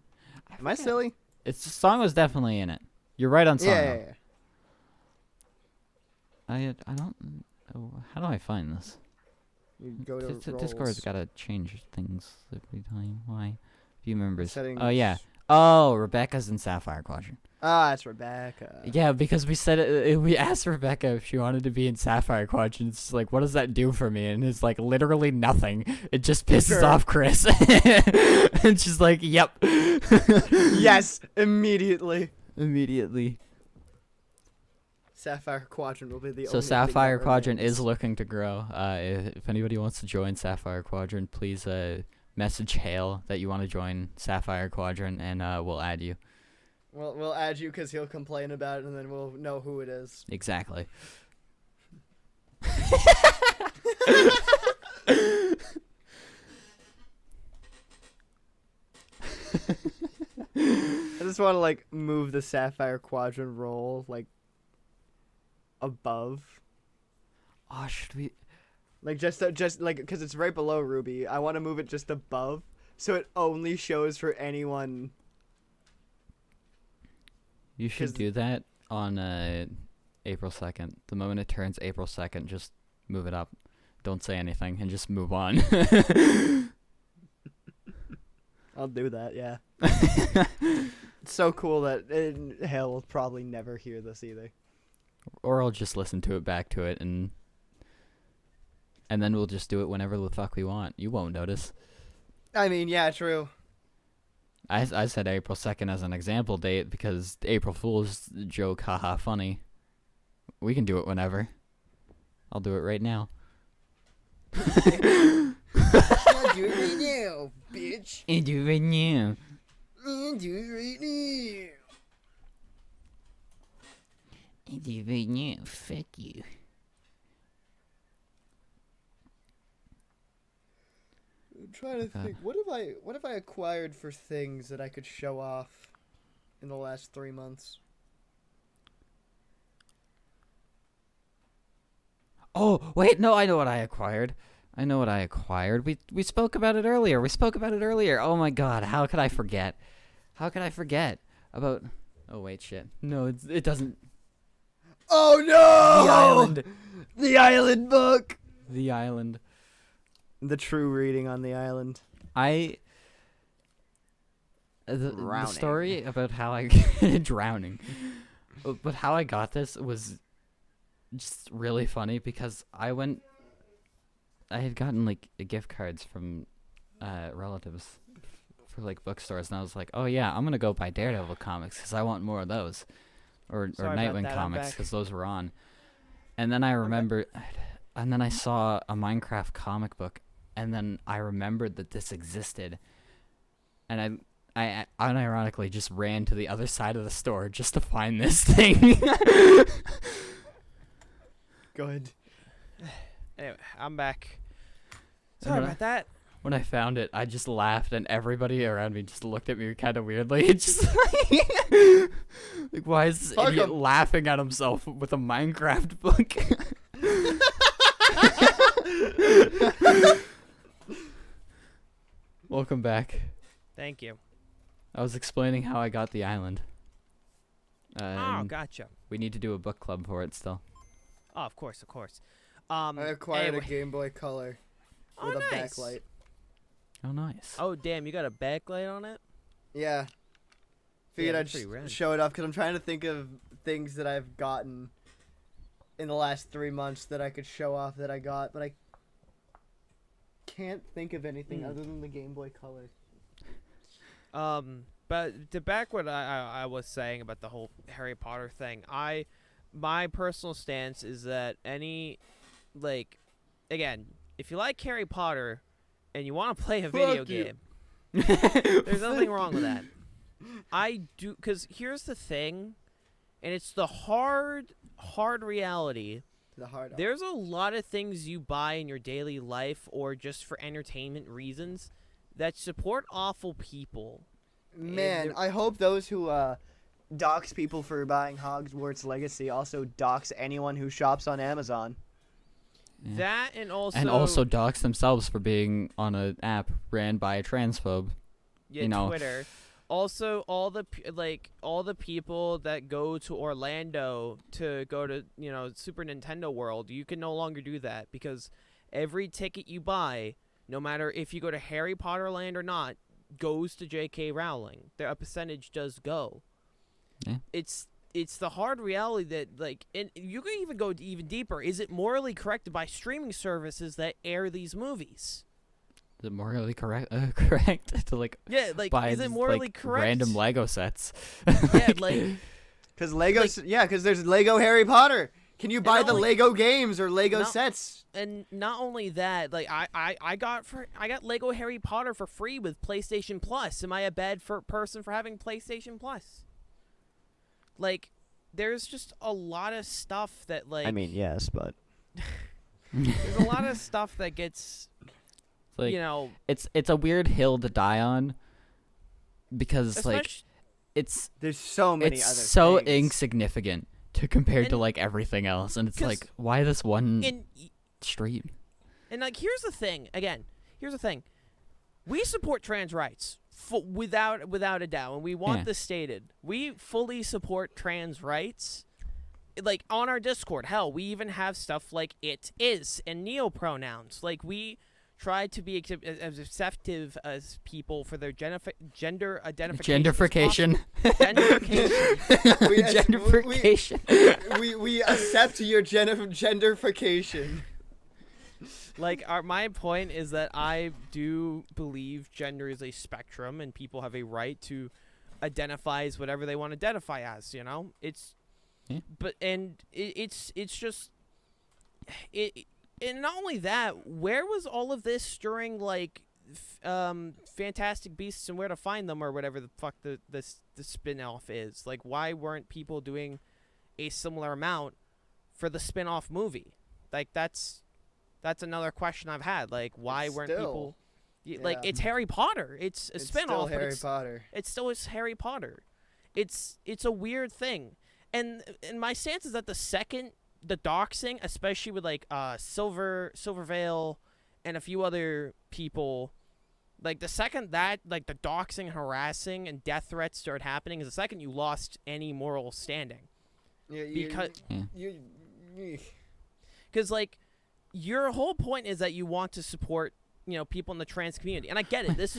Am I silly? The song was definitely in it. You're right on song. Yeah. I don't. Oh, how do I find this? You go to Discord's roles. gotta change things every time. Why? Few members. Settings. Oh yeah. Oh, Rebecca's in Sapphire Quadrant. Ah, it's Rebecca. Yeah, because we said we asked Rebecca if she wanted to be in Sapphire Quadrant. It's like, what does that do for me? And it's like literally nothing. It just pisses Sure. off Chris. And she's like, "Yep." Yes, immediately. Immediately. Sapphire Quadrant will be the So only Sapphire thing that Quadrant remains. is looking to grow. If anybody wants to join Sapphire Quadrant, please message Hale that you want to join Sapphire Quadrant, and we'll add you. We'll add you because he'll complain about it, and then we'll know who it is. Exactly. I just want to like move the Sapphire Quadrant roll like above. Oh, should we? Like just like because it's right below Ruby. I want to move it just above so it only shows for anyone. You should do that on April 2nd. The moment it turns April 2nd, just move it up. Don't say anything and just move on. I'll do that, yeah. It's so cool that Hale will probably never hear this either. Or I'll just listen to it back to it, and then we'll just do it whenever the fuck we want. You won't notice. I mean, yeah, true. I said April 2nd as an example date because April Fool's joke, haha, funny. We can do it whenever. I'll do it right now. I'll do it right now, bitch. I'll do it right now. I'll do it right now. I'll do it right now. Fuck you. I'm trying to think. What have I acquired for things that I could show off in the last 3 months? Oh, wait, no, I know what I acquired. We spoke about it earlier. Oh my god, how could I forget? About... Oh, wait, shit. No, it doesn't... Oh, no! The Island. The Island book! The Island. The true reading on the Island. The story about how I... drowning. But how I got this was just really funny because I had gotten like gift cards from relatives for like bookstores, and I was like, oh yeah, I'm gonna go buy Daredevil comics because I want more of those, or Nightwing comics because those were on. And then I remember, and then I saw a Minecraft comic book, and then I remembered that this existed, and I unironically just ran to the other side of the store just to find this thing. Good. Anyway, I'm back. Sorry about that. When I found it, I just laughed, and everybody around me just looked at me kind of weirdly. It's just like, why is this idiot laughing at himself with a Minecraft book? Welcome back. Thank you. I was explaining how I got the island. Oh, gotcha. We need to do a book club for it still. Oh, of course. I acquired anyway. a Game Boy Color with a backlight. Oh, nice. Oh, damn, you got a backlight on it? Yeah. Figured Yeah, I'd pretty rad. show it off because I'm trying to think of things that I've gotten in the last 3 months that I could show off that I got, but I can't think of anything other than the Game Boy Color. But to back what I was saying about the whole Harry Potter thing, my personal stance is that again, if you like Harry Potter and you want to play a video game, there's nothing wrong with that. I do, because here's the thing, and it's the hard reality. There's a lot of things you buy in your daily life or just for entertainment reasons that support awful people. Man, I hope those who dox people for buying Hogwarts Legacy also dox anyone who shops on Amazon. Yeah. That and also dox themselves for being on an app ran by a transphobe. Yeah, Twitter. Also, all the people that go to Orlando to go to Super Nintendo World, you can no longer do that because every ticket you buy, no matter if you go to Harry Potter Land or not, goes to J.K. Rowling. A percentage does go. Yeah. It's the hard reality that and you can even go even deeper. Is it morally correct to buy streaming services that air these movies? Is it morally correct to buy is it morally correct? Random Lego sets? Yeah, because because there's Lego Harry Potter. Can you buy the Lego games or Lego sets? And not only that, like I got Lego Harry Potter for free with PlayStation Plus. Am I a bad person for having PlayStation Plus? Like, there's just a lot of stuff that, like, I mean, yes, but there's a lot of stuff that gets, like, you know, it's a weird hill to die on, because like there's so many it's other so things. insignificant to compare to like everything else, and it's like, why this one stream? And like, here's the thing. We support trans rights without a doubt, and we want this stated. We fully support trans rights. Like, on our Discord, hell, we even have stuff like "it is" and neopronouns. Like, we try to be as acceptive as people for their gender identification. Gentrification. Gentrification. We accept your gentrification. Like, my point is that I do believe gender is a spectrum, and people have a right to identify as whatever they want to identify as. You know, it's just it. And not only that, where was all of this during, like, Fantastic Beasts and Where to Find Them, or whatever the fuck the spin-off is? Like, why weren't people doing a similar amount for the spin-off movie? Like, that's another question I've had. Like, why weren't people... Like, it's Harry Potter. It's a spin-off. Still Harry Potter. It's still Harry Potter. It's a weird thing. And my stance is that the doxing, especially with, like, Silvervale and a few other people, like, the second that, like, the doxing, harassing, and death threats started happening is the second you lost any moral standing. Because, like, your whole point is that you want to support, you know, people in the trans community, and I get it. When it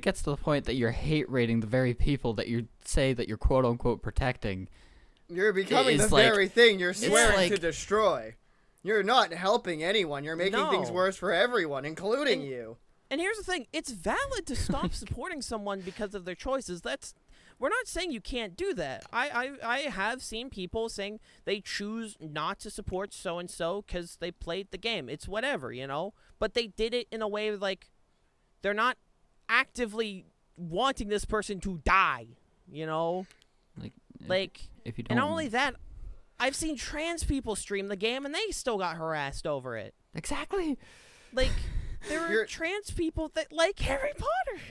gets to the point that you're hate rating the very people that you say that you're quote unquote protecting, you're becoming the very thing you're swearing to destroy. You're not helping anyone. You're making things worse for everyone, including you. And here's the thing: it's valid to stop supporting someone because of their choices. We're not saying you can't do that. I have seen people saying they choose not to support so-and-so because they played the game. It's whatever, you know? But they did it in a way, like, they're not actively wanting this person to die, you know? Like, if you don't... And not only that, I've seen trans people stream the game and they still got harassed over it. Exactly. Like, there are trans people that like Harry Potter.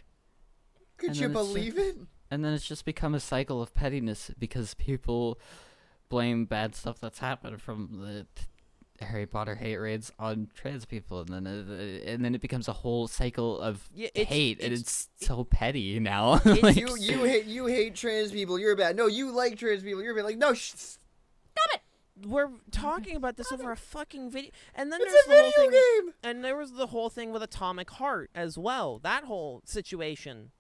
Could you believe it? And then it's just become a cycle of pettiness because people blame bad stuff that's happened from the Harry Potter hate raids on trans people, and then it becomes a whole cycle of hate, and it's so petty now. Like, you hate trans people, you're bad. No, you like trans people, you're bad. Like, no, stop it. We're talking about this over a fucking video, and then it's a video game. And there was the whole thing with Atomic Heart as well. That whole situation.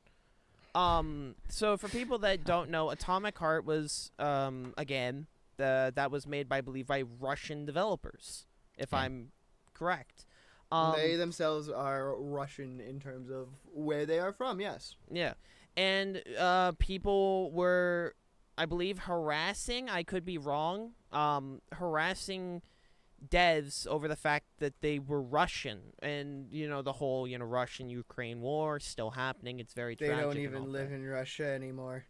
So for people that don't know, Atomic Heart was again. That was made by, I believe, by Russian developers, if I'm correct. They themselves are Russian in terms of where they are from, yes. Yeah. And people were, I believe, harassing, I could be wrong, harassing devs over the fact that they were Russian. And, you know, the whole, Russian-Ukraine war still happening. It's very tragic. They don't even live in Russia anymore.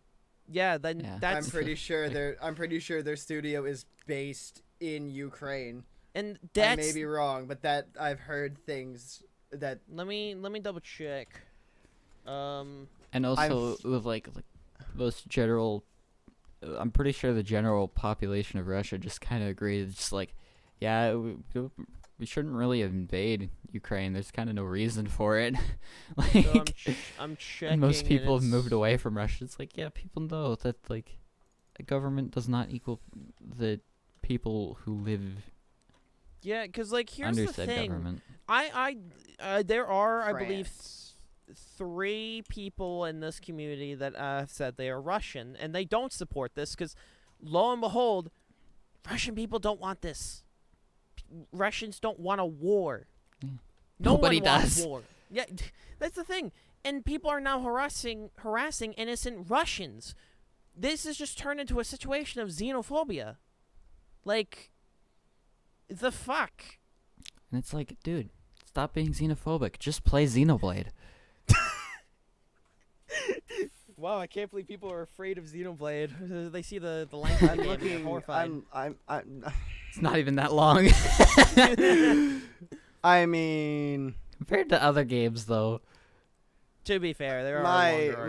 Yeah, that's... I'm pretty sure their studio is based in Ukraine. And that's... I may be wrong, but that I've heard things that... Let me double check. And also with like most general, I'm pretty sure the general population of Russia just kind of agreed. It's just like, yeah, we shouldn't really invade Ukraine. There's kind of no reason for it. Like, so I'm checking. Most people have moved away from Russia. It's like, yeah, people know that like a government does not equal the people who live. Yeah, because like here's under the said thing. Government. There are France. I believe 3 people in this community that have said they are Russian, and they don't support this because, lo and behold, Russian people don't want this. Russians don't want a war. Nobody one wants does. War. Yeah, that's the thing. And people are now harassing innocent Russians. This has just turned into a situation of xenophobia. Like, the fuck? And it's like, dude, stop being xenophobic. Just play Xenoblade. Wow, I can't believe people are afraid of Xenoblade. They see the length of the game and they're horrified. It's not even that long. I mean, Compared to other games, though. To be fair, there are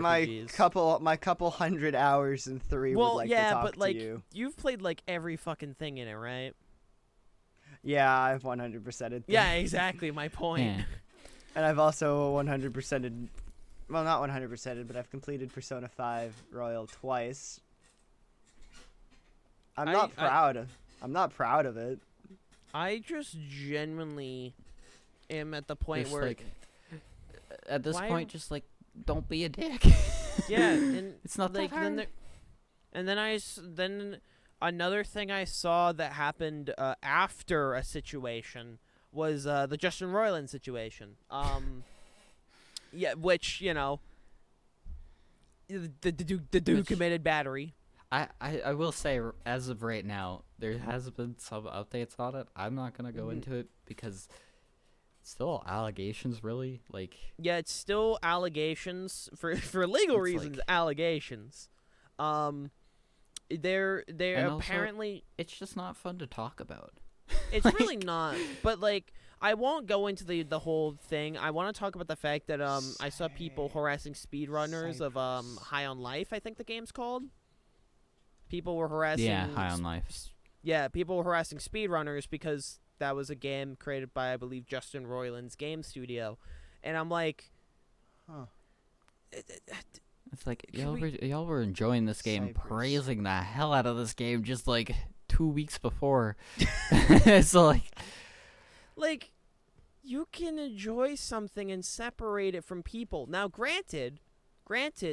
longer RPGs. my couple hundred hours in 3 would like to talk but like to you. you've played like every fucking thing in it, right? Yeah, I've 100%ed. Yeah, exactly. My point. Yeah. And I've also 100%ed. Well, not 100%ed, but I've completed Persona 5 Royal twice. I'm not proud of it. I just genuinely am at the point Just, where like, at this Why- point, just like, don't be a dick. yeah, and It's not like that hard. then another thing I saw that happened after a situation was the Justin Roiland situation. Yeah, which the dude committed battery. I will say, as of right now, there has been some updates on it. I'm not going to go into it because it's still allegations, really. Like, Yeah, it's still allegations for legal It's reasons. like- Allegations. They're And also- apparently it's just not fun to talk about. it's really not. But like, I won't go into the whole thing. I want to talk about the fact that I saw people harassing speedrunners of High on Life. I think the game's called. People were harassing. Yeah, High on Life. Yeah, people were harassing speedrunners because that was a game created by, I believe, Justin Roiland's game studio, and I'm like, Huh. It's like, Can y'all were enjoying this game, Cypress. praising the hell out of this game just like 2 weeks before. So like, you can enjoy something and separate it from people. Now, granted, you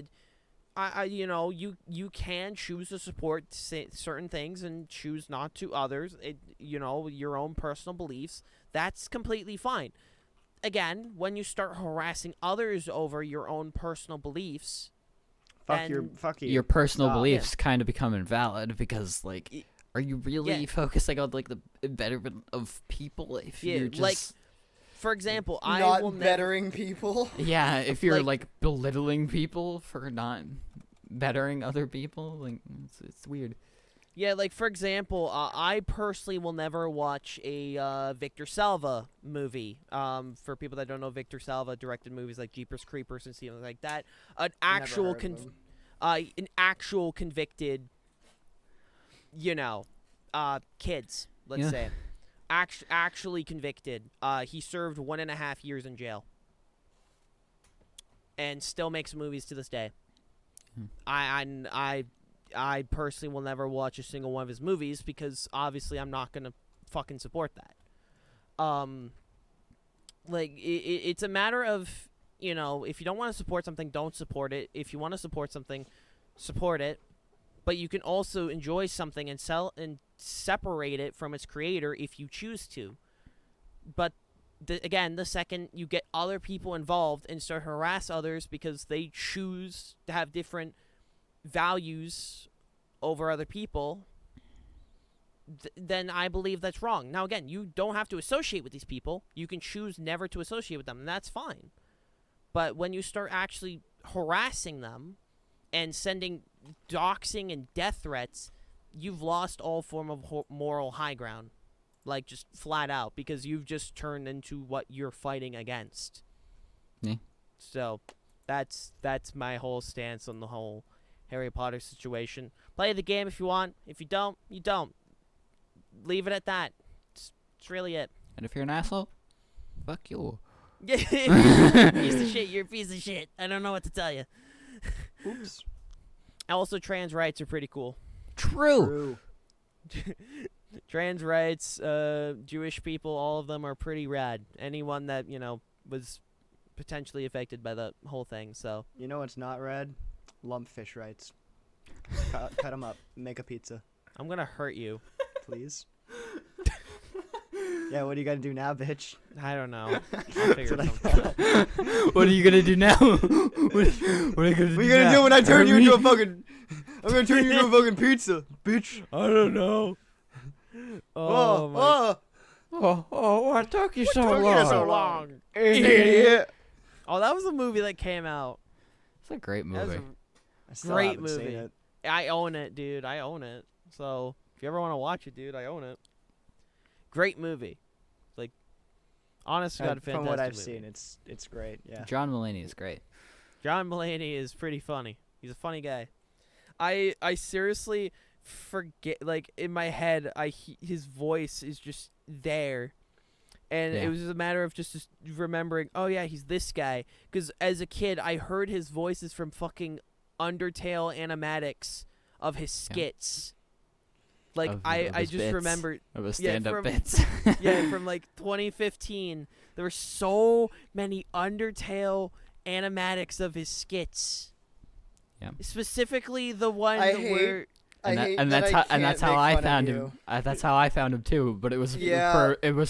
can choose to support certain things and choose not to others. Your own personal beliefs. That's completely fine. Again, when you start harassing others over your own personal beliefs, Fuck you. your personal Stop. beliefs kind of become invalid because, like, are you really Yeah. focusing on, like, the betterment of people if Yeah, you're just... like, for example, I Not will never. bettering people. Yeah, if you're, like- like, belittling people for not bettering other people, like, it's weird. Yeah, like, for example, I personally will never watch a Victor Salva movie. For people that don't know, Victor Salva directed movies like Jeepers Creepers and things like that. An actual convicted, kids, let's Yeah. say. Actually convicted. He served 1.5 years in jail. And still makes movies to this day. I personally will never watch a single one of his movies because obviously I'm not gonna fucking support that. It's a matter of, if you don't want to support something, don't support it. If you want to support something, support it. But you can also enjoy something and separate it from its creator if you choose to. But again, the second you get other people involved and start harass others because they choose to have different values over other people, then I believe that's wrong. Now, again, you don't have to associate with these people. You can choose never to associate with them, and that's fine. But when you start actually harassing them and sending doxing and death threats, you've lost all form of moral high ground. Like, just flat out, because you've just turned into what you're fighting against. Yeah. So, that's my whole stance on the whole Harry Potter situation. Play the game if you want. If you don't, you don't. Leave it at that. It's really it. And if you're an asshole, fuck you. Yeah, if you're a piece of shit, you're a piece of shit. I don't know what to tell you. Oops. Also, trans rights are pretty cool. True. Trans rights, Jewish people, all of them are pretty rad. Anyone that, was potentially affected by the whole thing, so. You know what's not red? Lumpfish rights. Cut them up. Make a pizza, I'm gonna hurt you. please. Yeah, what are you gonna do now, bitch? I don't know. I'll figure That's something what out. What are you gonna do now? what are you gonna do? What are you gonna do when I turn Hurt you me? into a fucking... I'm gonna turn you into a fucking pizza, bitch. I don't know. Oh, my What took you took you so long? Idiot. Oh, that was a movie that came out. It's a great That was movie. I still great haven't seen movie. it. I own it, dude. I own it. So if you ever want to watch it, dude, I own it. Great movie. Like, honest to God, fantastic From what I've movie. seen, it's great. Yeah. John Mulaney is great. John Mulaney is pretty funny. He's a funny guy. I seriously forget, like, in my head, his voice is just there. And Yeah. it was just a matter of just remembering, oh yeah, he's this guy. Because as a kid, I heard his voices from fucking Undertale animatics of his skits. Like, Of I his just bits. remembered, It was stand-up from- bits. yeah, from like 2015, there were so many Undertale animatics of his skits. Yeah. Specifically the one I hate- where And that's how I found him. That's how I found him too. But it was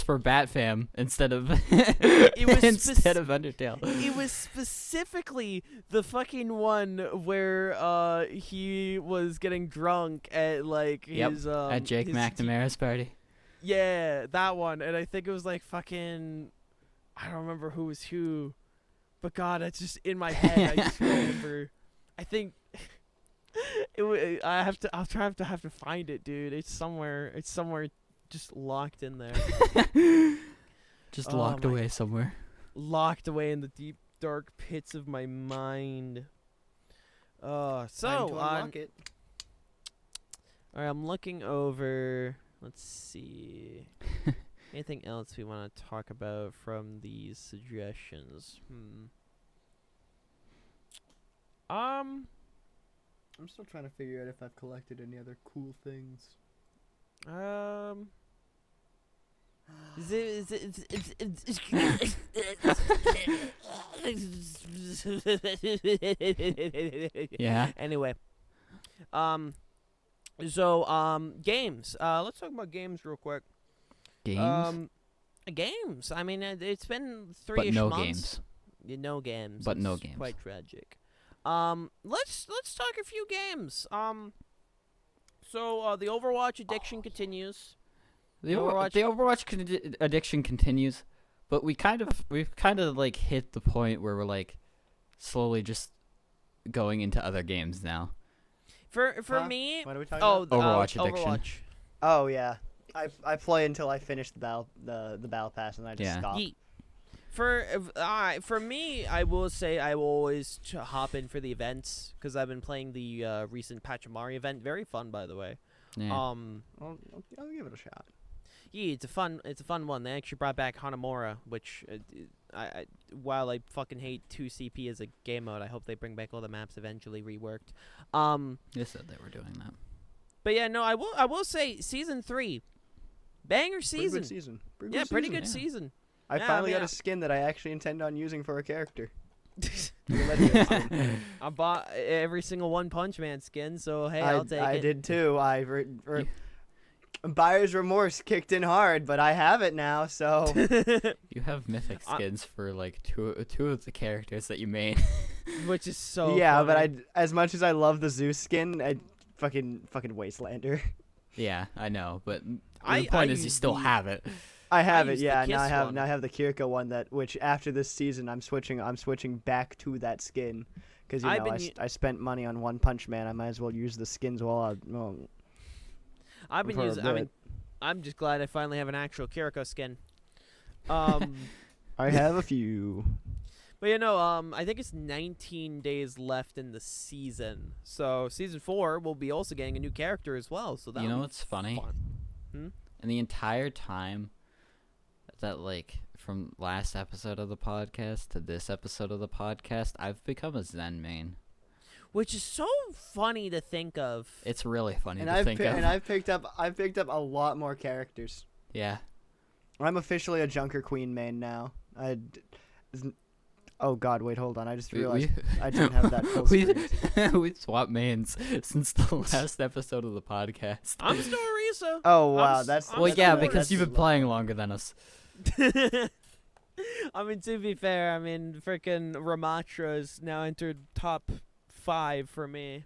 for Bat Fam instead of instead of Undertale. it was specifically the fucking one where he was getting drunk at like his At Jake his McNamara's party. Yeah, that one. And I think it was like fucking, I don't remember who was who, but God, it's just in my head. I just remember. I think I'll have to find it, dude. It's somewhere just locked in there. Just Oh locked my- away somewhere. Locked away in the deep dark pits of my mind. Time So to unlock it. all right, I'm looking over. Let's see. Anything else we want to talk about from these suggestions? I'm still trying to figure out if I've collected any other cool things. Yeah. Anyway, so games. Let's talk about games real quick. Games. Games. I mean, it's been but 3-ish no months. games. Yeah, no games. But no It's games. Quite tragic. Let's talk a few games. So the Overwatch addiction continues. The Overwatch- Overwatch addiction continues, but we've kind of like hit the point where we're like slowly just going into other games now. For Huh? me, What are we talking oh, about? Overwatch addiction. Overwatch. Oh yeah. I play until I finish the battle pass and I just Yeah. stop. Yeet. For me, I will say I will always hop in for the events because I've been playing the recent Pachamari event. Very fun, by the way. Yeah. I'll give it a shot. Yeah, it's a fun one. They actually brought back Hanamura, which while I fucking hate 2CP as a game mode, I hope they bring back all the maps eventually reworked. They said they were doing that. But yeah, no, I will say season 3, banger Pretty season. good season. Yeah, pretty good yeah. season. I Yeah, finally I mean, got a skin that I actually intend on using for a character. I bought every single One Punch Man skin, so hey, I'll take I it. did too. Buyer's remorse kicked in hard, but I have it now, so You have mythic skins for like two of the characters that you made. Which is so yeah. funny. But as much as I love the Zeus skin, I fucking Wastelander. Yeah, I know, but I the point is you use still the- have it. I have it, use the yeah. Now I Kiss have one. now I have the Kiriko one which after this season I'm switching back to that skin because I've been I spent money on One Punch Man. I might as well use the skins while I've been before I using. do I mean, it. I'm just glad I finally have an actual Kiriko skin. I have a few. But I think it's 19 days left in the season. So season 4 will be also getting a new character as well. So that You know what's funny? fun. And the entire time that like from last episode of the podcast to this episode of the podcast, I've become a Zen main. Which is so funny to think of. It's really funny And to think of. I've picked up a lot more characters. Yeah. I'm officially a Junker Queen main now. Oh God, wait, hold on. I just realized I didn't have that full screen. We've swapped mains since the last episode of the podcast. I'm still Arisa. Oh wow, I'm that's s- Well, that's yeah, the because worst. you've been playing longer than us. I mean, to be fair, I mean, freaking Ramatra's now entered top 5 for me.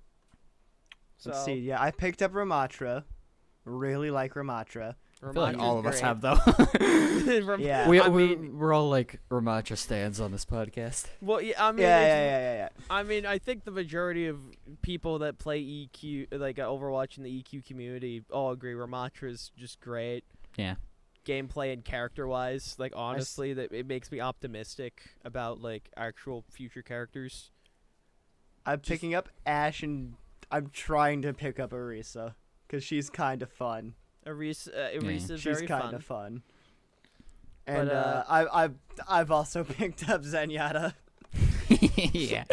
So, Let's see. Yeah, I picked up Ramatra. really like Ramatra. I feel like all of us great. have, though. Yeah. We're all like Ramatra stands on this podcast. Well, yeah, I mean, Yeah. I mean, I think the majority of people that play EQ, like Overwatch in the EQ community, all agree Ramatra is just great. Yeah. Gameplay and character-wise, like honestly, that it makes me optimistic about like actual future characters. I'm picking up Ashe, and I'm trying to pick up Orisa because she's kind of fun. Orisa's She's very kind fun. of fun. And But, I've also picked up Zenyatta. Yeah.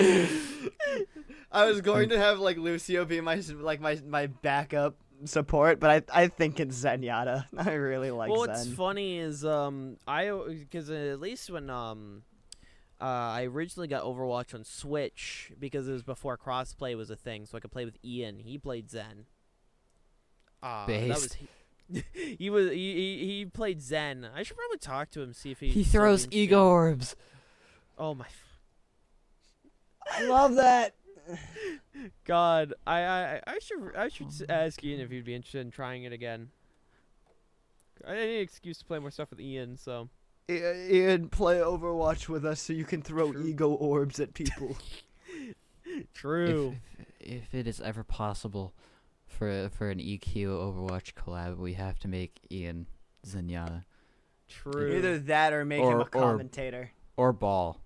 I was going to have like Lucio be my backup support, but I think it's Zenyatta. I really like Well, Zen. what's funny is because at least when I originally got Overwatch on Switch because it was before crossplay was a thing, so I could play with Ian. He played Zen. Based. He played Zen. I should probably talk to him, see if He throws ego orbs. Oh my I love that. God! I should ask Ian if he'd be interested in trying it again. I need an excuse to play more stuff with Ian, so. Ian, play Overwatch with us so you can throw True. ego orbs at people. True. If it is ever possible for an EQ Overwatch collab, we have to make Ian Zenyatta True. Either that or make him a commentator. or Ball.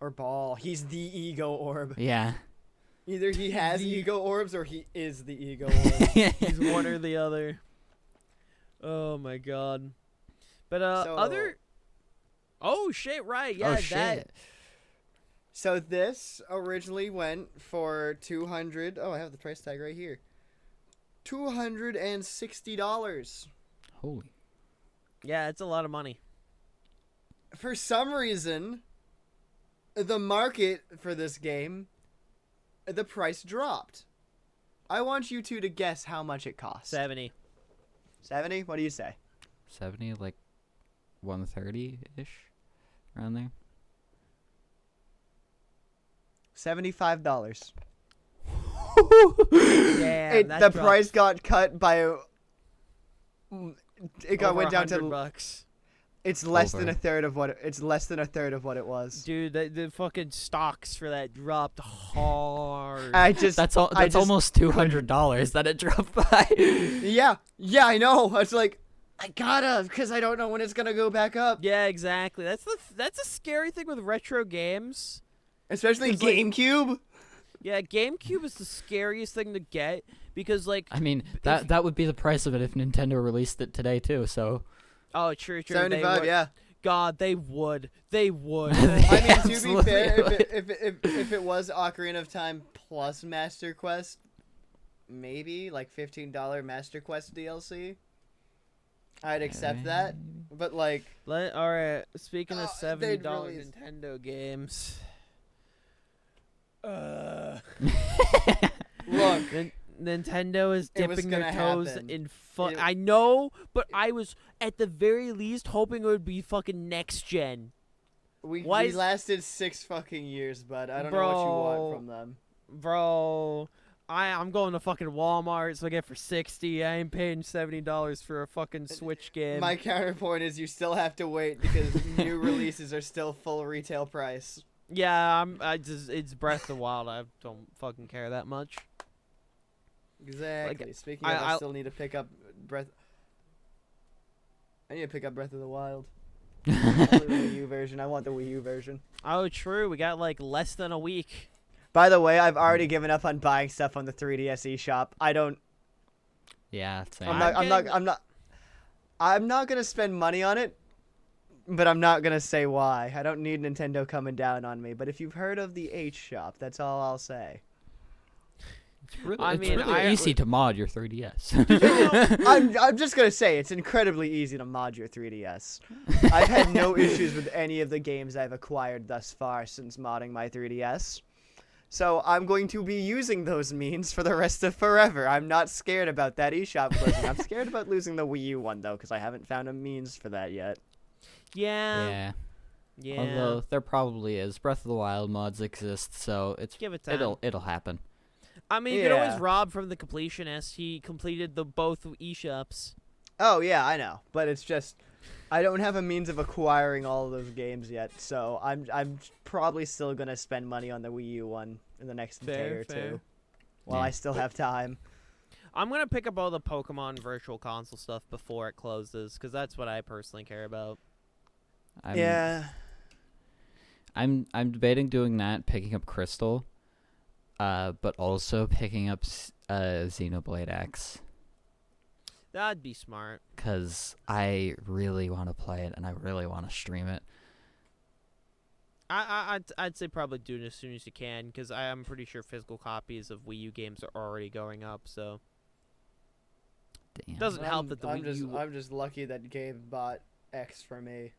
Or Ball. He's the ego orb. Yeah. Either he has ego orbs or he is the ego orb. He's one or the other. Oh my god. But other. Oh shit! Right? Yeah. Oh That. shit. So this originally went for $200. Oh, I have the price tag right here. $260. Holy. Yeah, it's a lot of money. For some reason, the market for this game, the price dropped. I want you two to guess how much it costs. 70. 70? What do you say? 70, like 130-ish, around there. $75. Damn, that The dropped price got cut by. It over went down to. $100. It's less than Over. a third of what. It's less than a third of what it was. Dude, the fucking stocks for that dropped hard. That's almost $200 that it dropped by. Yeah, I know. It's like I gotta, because I don't know when it's gonna go back up. Yeah, exactly. That's a scary thing with retro games. Especially 'Cause, like- GameCube. Yeah, GameCube is the scariest thing to get because like I mean, that would be the price of it if Nintendo released it today too. So. oh true. They 75. would. Yeah. God, they would. They would. I mean, to be Absolutely fair, would. if it was Ocarina of Time plus Master Quest, maybe like $15 Master Quest DLC, I'd accept that. But like, All right. Speaking of they'd $70 release- Nintendo games. look, Nintendo is It was dipping their gonna toes happen. in It- I know, but I was at the very least hoping it would be fucking next gen. we Why is- lasted 6 fucking years, bud. I don't know what you Bro. want from them. Bro, I'm going to fucking Walmart so I get for $60. I ain't paying $70 for a fucking Switch game. My counterpoint is you still have to wait because new releases are still full retail price. Yeah, it's Breath of the Wild. I don't fucking care that much. Exactly. Like, Speaking of, I I- still need to pick up Breath. I need to pick up Breath of the Wild. Not the Wii U version. I want the Wii U version. Oh, true. We got like less than a week. By the way, I've already given up on buying stuff on the 3DS eShop. I don't. Yeah, same. I'm not gonna spend money on it, but I'm not gonna say why. I don't need Nintendo coming down on me. But if you've heard of the H Shop, that's all I'll say. It's really, I mean, easy to mod your 3DS. I'm just gonna say it's incredibly easy to mod your 3DS. I've had no issues with any of the games I've acquired thus far since modding my 3DS. So I'm going to be using those means for the rest of forever. I'm not scared about that eShop closing. I'm scared about losing the Wii U one though, because I haven't found a means for that yet. Yeah. Yeah. Although there probably is. Breath of the Wild mods exist, so Give it time. it'll happen. I mean, you could always Yeah. rob from the completionist. He completed the both eShops. Oh yeah, I know, but it's just I don't have a means of acquiring all of those games yet, so I'm probably still gonna spend money on the Wii U one in the next day or two, while I still have time. I'm gonna pick up all the Pokemon Virtual Console stuff before it closes, because that's what I personally care about. I'm debating doing that, picking up Crystal, but also picking up Xenoblade X. That'd be smart. Because I really want to play it and I really want to stream it. I'd say probably do it as soon as you can, because I am pretty sure physical copies of Wii U games are already going up. So Damn. doesn't help that the Wii U. I'm just lucky that Gabe bought X for me.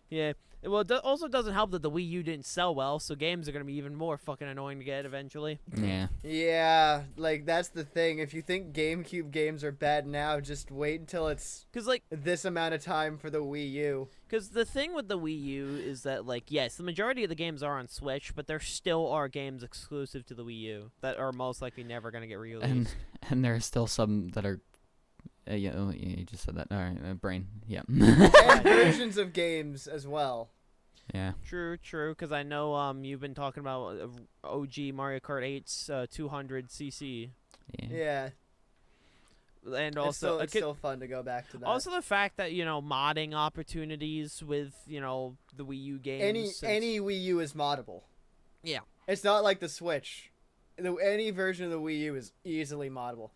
Yeah. Well, it also doesn't help that the Wii U didn't sell well, so games are gonna be even more fucking annoying to get eventually. Yeah. Yeah, like that's the thing. If you think GameCube games are bad now, just wait until it's this amount of time for the Wii U. Because the thing with the Wii U is that, like, yes, the majority of the games are on Switch, but there still are games exclusive to the Wii U that are most likely never gonna get released. And there are still some that are. You just said that. All right, brain. Yeah. And versions of games as well. Yeah. True. Because I know you've been talking about OG Mario Kart 8's 200cc. Yeah. And also, it's still fun to go back to that. Also, the fact that modding opportunities with the Wii U games. Any Wii U is moddable. Yeah. It's not like the Switch. Any version of the Wii U is easily moddable.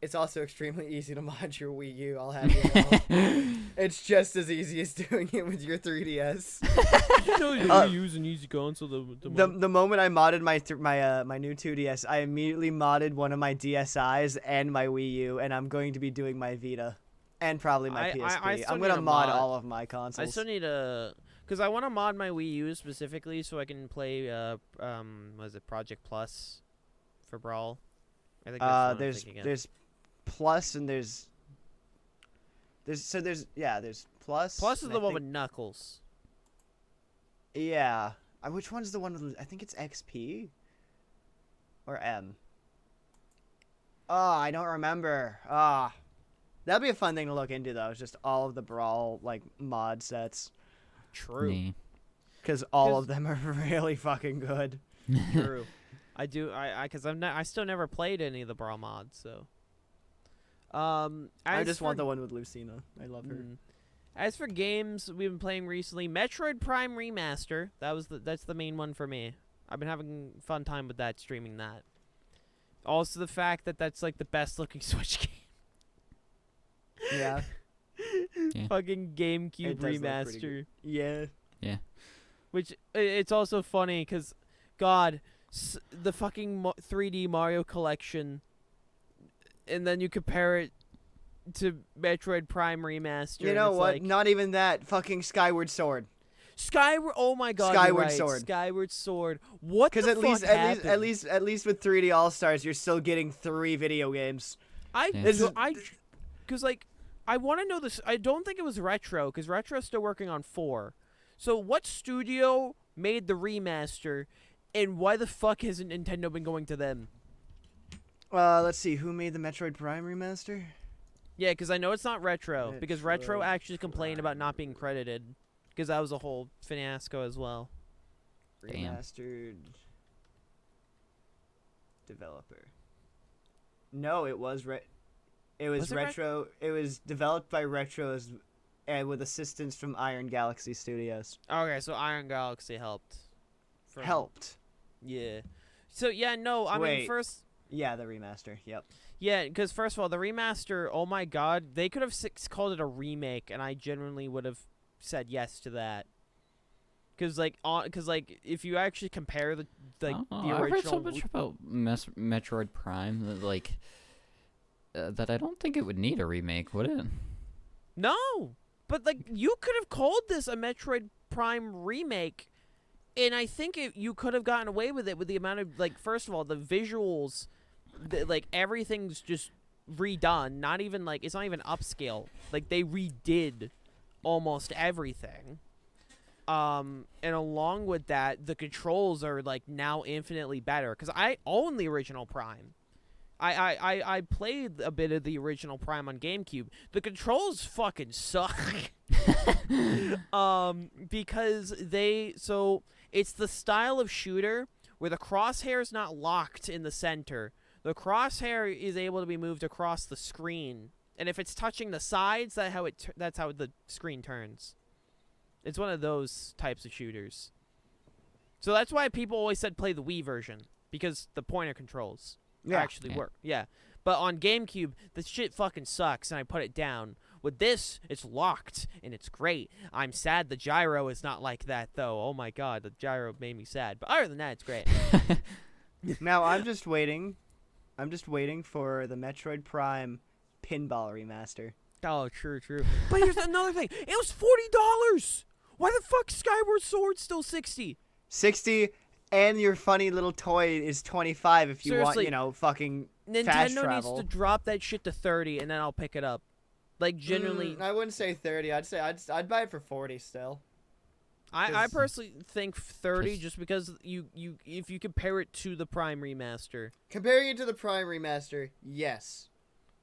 It's also extremely easy to mod your Wii U, I'll have you know. It's just as easy as doing it with your 3DS. You know, the Wii U's an easy console. The moment I modded my new 2DS, I immediately modded one of my DSIs and my Wii U, and I'm going to be doing my Vita and probably my PSP. I'm going to mod all of my consoles. I still need a... Because I want to mod my Wii U specifically so I can play, what is it, Project Plus for Brawl. I think that's there's Plus and there's Plus. Plus is the one with Knuckles. Yeah. Which one's the one with, I think it's XP or M. Oh, I don't remember. That'd be a fun thing to look into though. It's just all of the Brawl like mod sets. True. Because all of them are really fucking good. True. Because I still never played any of the Brawl mods, so. I just want the one with Lucina. I love her. As for games we've been playing recently, Metroid Prime Remaster. That's the main one for me. I've been having fun time with that, streaming that. Also, the fact that that's like the best looking Switch game. Yeah. Fucking GameCube Remaster. Yeah. Yeah. Which it's also funny because, God, the fucking 3D Mario collection. And then you compare it to Metroid Prime Remaster. You know what? Like, not even that. Fucking Skyward Sword. Oh my God! Skyward Sword. Skyward Sword. What? Because at least with 3D All Stars, you're still getting 3 video games. Because like, I want to know this. I don't think it was Retro, because Retro's still working on 4. So what studio made the remaster, and why the fuck hasn't Nintendo been going to them? Let's see. Who made the Metroid Prime remaster? Yeah, because I know it's not Retro, because Retro actually complained about not being credited, because that was a whole fiasco as well. Remastered developer. No, it was Retro. It was developed by Retros, and with assistance from Iron Galaxy Studios. Okay, so Iron Galaxy helped. Yeah. So yeah, no, I mean first. Yeah, the remaster. Yep. Yeah, because first of all, the remaster. Oh my God, they could have called it a remake, and I genuinely would have said yes to that. Because if you actually compare the original. I've heard so much about Metroid Prime that that I don't think it would need a remake, would it? No, but like you could have called this a Metroid Prime remake, and I think you could have gotten away with it with the amount of first of all, the visuals. Everything's just redone. Not even it's not even upscale. They redid almost everything. And along with that, the controls are like now infinitely better because I own the original Prime. I played a bit of the original Prime on GameCube. The controls fucking suck. Because it's the style of shooter where the crosshair is not locked in the center. The crosshair is able to be moved across the screen, and if it's touching the sides, that's how the screen turns. It's one of those types of shooters. So that's why people always said play the Wii version, because the pointer controls actually work. Yeah. But on GameCube, the shit fucking sucks, and I put it down. With this, it's locked, and it's great. I'm sad the gyro is not like that, though. Oh my god, the gyro made me sad. But other than that, it's great. Now, I'm just waiting for the Metroid Prime Pinball Remaster. Oh, true. But here's another thing. It was $40! Why the fuck Skyward Sword still 60? 60, and your funny little toy is 25 if you Seriously, want, fucking fast Nintendo travel. needs to drop that shit to 30, and then I'll pick it up. Like, genuinely. I wouldn't say 30. I'd buy it for 40 still. I personally think 30 just because if you compare it to the Prime Remaster. Comparing it to the Prime Remaster, yes.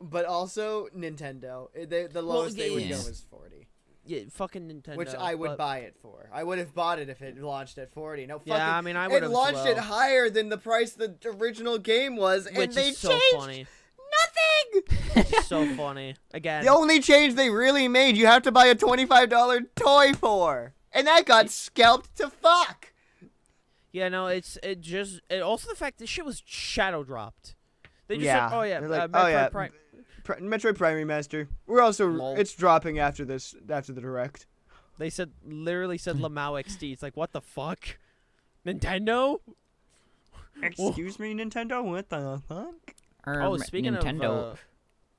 But also Nintendo. The lowest they would go is 40. Yeah, fucking Nintendo. Which I would buy it for. I would have bought it if it launched at 40. No fucking. Yeah, I mean, I would have. It launched it higher than the price the original game was, and which they is so changed funny. nothing. It's so funny. Again. The only change they really made, you have to buy a $25 toy for, and that got scalped to fuck. Yeah, no, also the fact this shit was shadow dropped. They just Yeah. said, oh yeah, They're like, Metroid Prime. Metroid Prime Remaster. We're also Lol. it's dropping after the direct. They literally said Lamau XD. It's like, what the fuck? Nintendo? Excuse me, Nintendo. What the fuck? Oh, speaking Nintendo.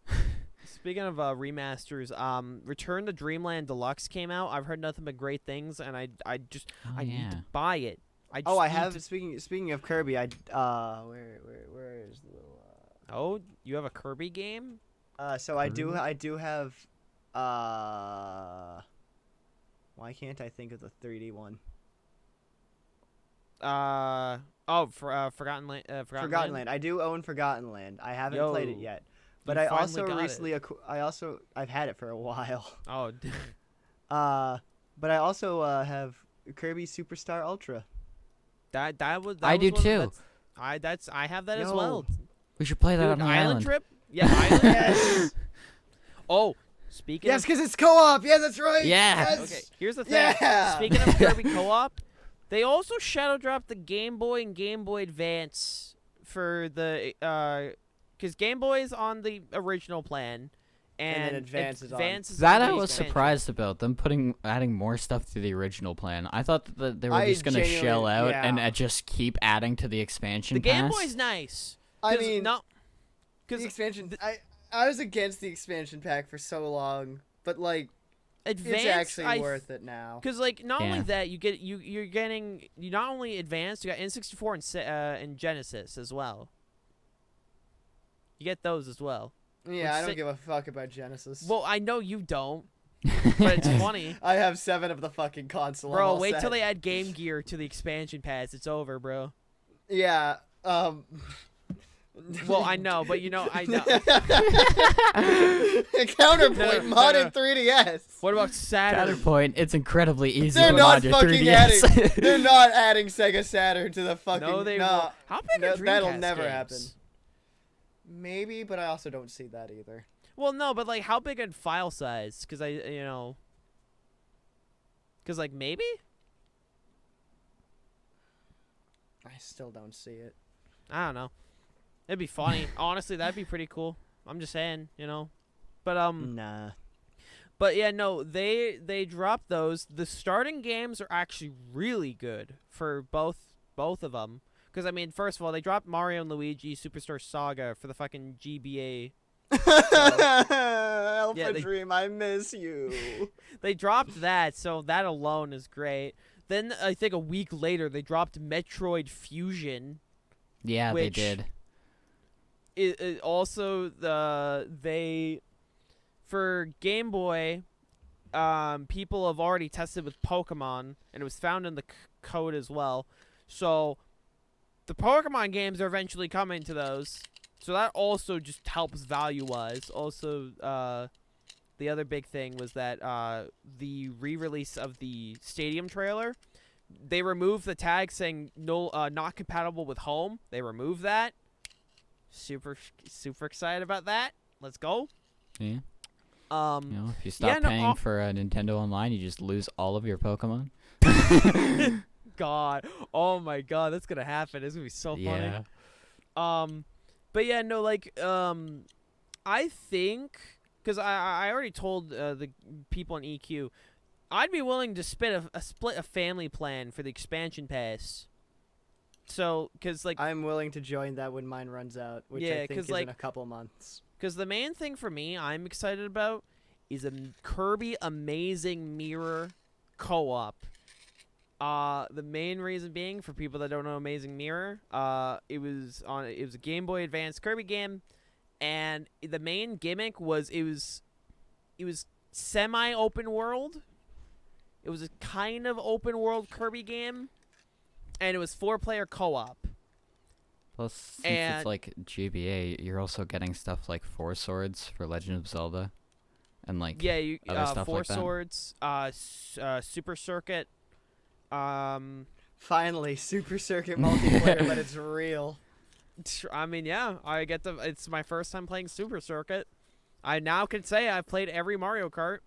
of remasters, Return to Dreamland Deluxe came out. I've heard nothing but great things, and I need to buy it. I have. Speaking of Kirby, where is the little? Oh, you have a Kirby game? So I do have. Why can't I think of the 3D one? Forgotten Land. Forgotten Land. I do own Forgotten Land. I haven't played it yet, but you I finally also got recently. I've had it for a while. Oh. But I also have Kirby Superstar Ultra. That was. I do too. I have that as well. We should play that Dude, on the Island Trip. Yeah, Island. Yes. Oh, speaking. Yes, because it's co-op. Yeah, that's right. Yeah. Yes. Okay, here's the thing. Yeah. Speaking of Kirby co-op, they also shadow dropped the Game Boy and Game Boy Advance for the because Game Boy is on the original plan, and Advance is on. That on I the was expansion. surprised about them adding more stuff to the original plan. I thought that they were just gonna shell out yeah. and just keep adding to the expansion The Game pass. Boy's nice. I mean, no, the expansion. I was against the expansion pack for so long, but like, Advance, it's actually worth it now. Because like not only Yeah. that, you're getting not only Advanced, you got N64 and Genesis as well. You get those as well. Yeah, I don't give a fuck about Genesis. Well, I know you don't, but it's funny. I have 7 of the fucking console. Bro, wait till they add Game Gear to the expansion pass. It's over, bro. Yeah. Well, I know, but I know. Counterpoint No. modded 3DS. What about Saturn? Counterpoint, it's incredibly easy They're to not mod your fucking 3DS. adding. They're not adding Sega Saturn to the fucking. No, they no. won't. How big are Dreamcast That'll never games? happen. Maybe, but I also don't see that either. Well, no, but like, how big in file size? Because because like maybe. I still don't see it. I don't know. It'd be funny. Honestly, that'd be pretty cool. I'm just saying, But Nah. But yeah, no, they dropped those. The starting games are actually really good for both of them. Because I mean, first of all, they dropped Mario and Luigi Superstar Saga for the fucking GBA. Alpha they- Dream, I miss you. They dropped that, so that alone is great. Then I think a week later they dropped Metroid Fusion. Yeah, they Which- did. Also for Game Boy, people have already tested with Pokemon, and it was found in the code as well. So the Pokemon games are eventually coming to those. So that also just helps value-wise. Also, the other big thing was that the re-release of the Stadium trailer, they removed the tag saying no, not compatible with home. They removed that. Super excited about that. Let's go. Yeah. You know, if you stop paying for Nintendo Online, you just lose all of your Pokemon. God, oh my God, that's gonna happen. It's gonna be so funny. Yeah. But yeah, no, like, I think, because I already told the people on EQ, I'd be willing to split a family plan for the expansion pass. So, because, like... I'm willing to join that when mine runs out, which I think is in a couple months. Because the main thing for me I'm excited about is a Kirby Amazing Mirror co-op. The main reason being, for people that don't know Amazing Mirror, it was a Game Boy Advance Kirby game, and the main gimmick was it was semi-open world. It was a kind of open world Kirby game, and it was 4-player co-op. Plus, since it's like GBA, you're also getting stuff like 4 Swords for Legend of Zelda, and like other stuff 4 like that. Swords, Super Circuit. Finally, Super Circuit multiplayer, but it's real. I mean, yeah, it's my first time playing Super Circuit. I now can say I've played every Mario Kart.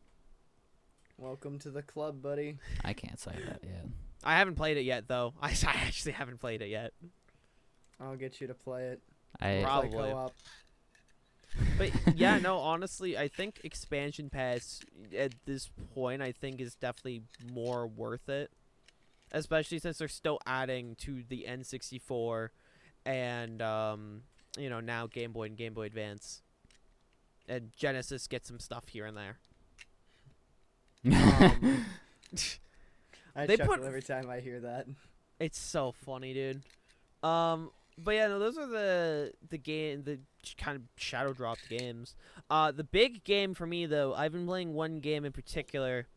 Welcome to the club, buddy. I can't say that yet. I haven't played it yet, though. I actually haven't played it yet. I'll get you to play it. Probably. Play co-op. But yeah, no, honestly, I think Expansion Pass at this point, I think, is definitely more worth it. Especially since they're still adding to the N64 and, now Game Boy and Game Boy Advance. And Genesis gets some stuff here and there. I they chuckle every time I hear that. It's so funny, dude. But yeah, no, those are the kind of shadow dropped games. The big game for me, though, I've been playing one game in particular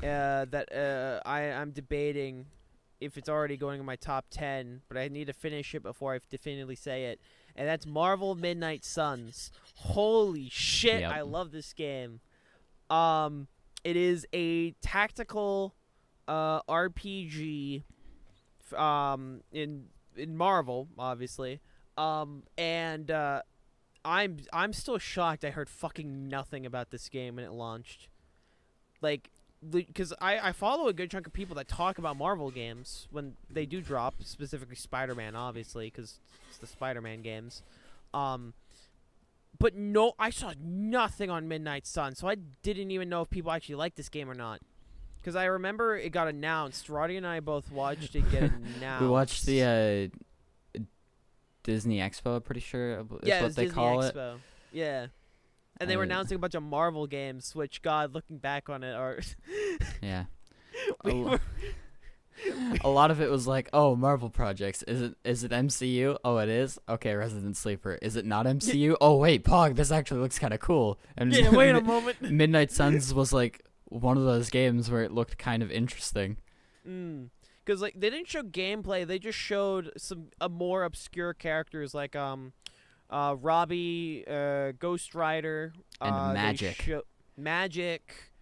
that I'm debating if it's already going in my top 10, but I need to finish it before I definitively say it. And that's Marvel Midnight Suns. Holy shit, Yep. I love this game. It is a tactical RPG in Marvel, obviously. And I'm still shocked I heard fucking nothing about this game when it launched. Like, because I follow a good chunk of people that talk about Marvel games when they do drop, specifically Spider-Man, obviously, because it's the Spider-Man games. But no, I saw nothing on Midnight Sun, so I didn't even know if people actually liked this game or not. Because I remember it got announced. Roddy and I both watched it get announced. We watched the Disney Expo, I'm pretty sure is what they Disney call Expo. it. Yeah. And they were announcing a bunch of Marvel games, which, God, looking back on it, are... Yeah. A lot of it was like, oh, Marvel projects. Is it MCU? Oh, it is? Okay, Resident Sleeper. Is it not MCU? Oh, wait, Pog, this actually looks kind of cool. And yeah, wait a moment. Midnight Suns was like one of those games where it looked kind of interesting. Because like they didn't show gameplay, they just showed some more obscure characters like Robbie, Ghost Rider, and Magic. Magic,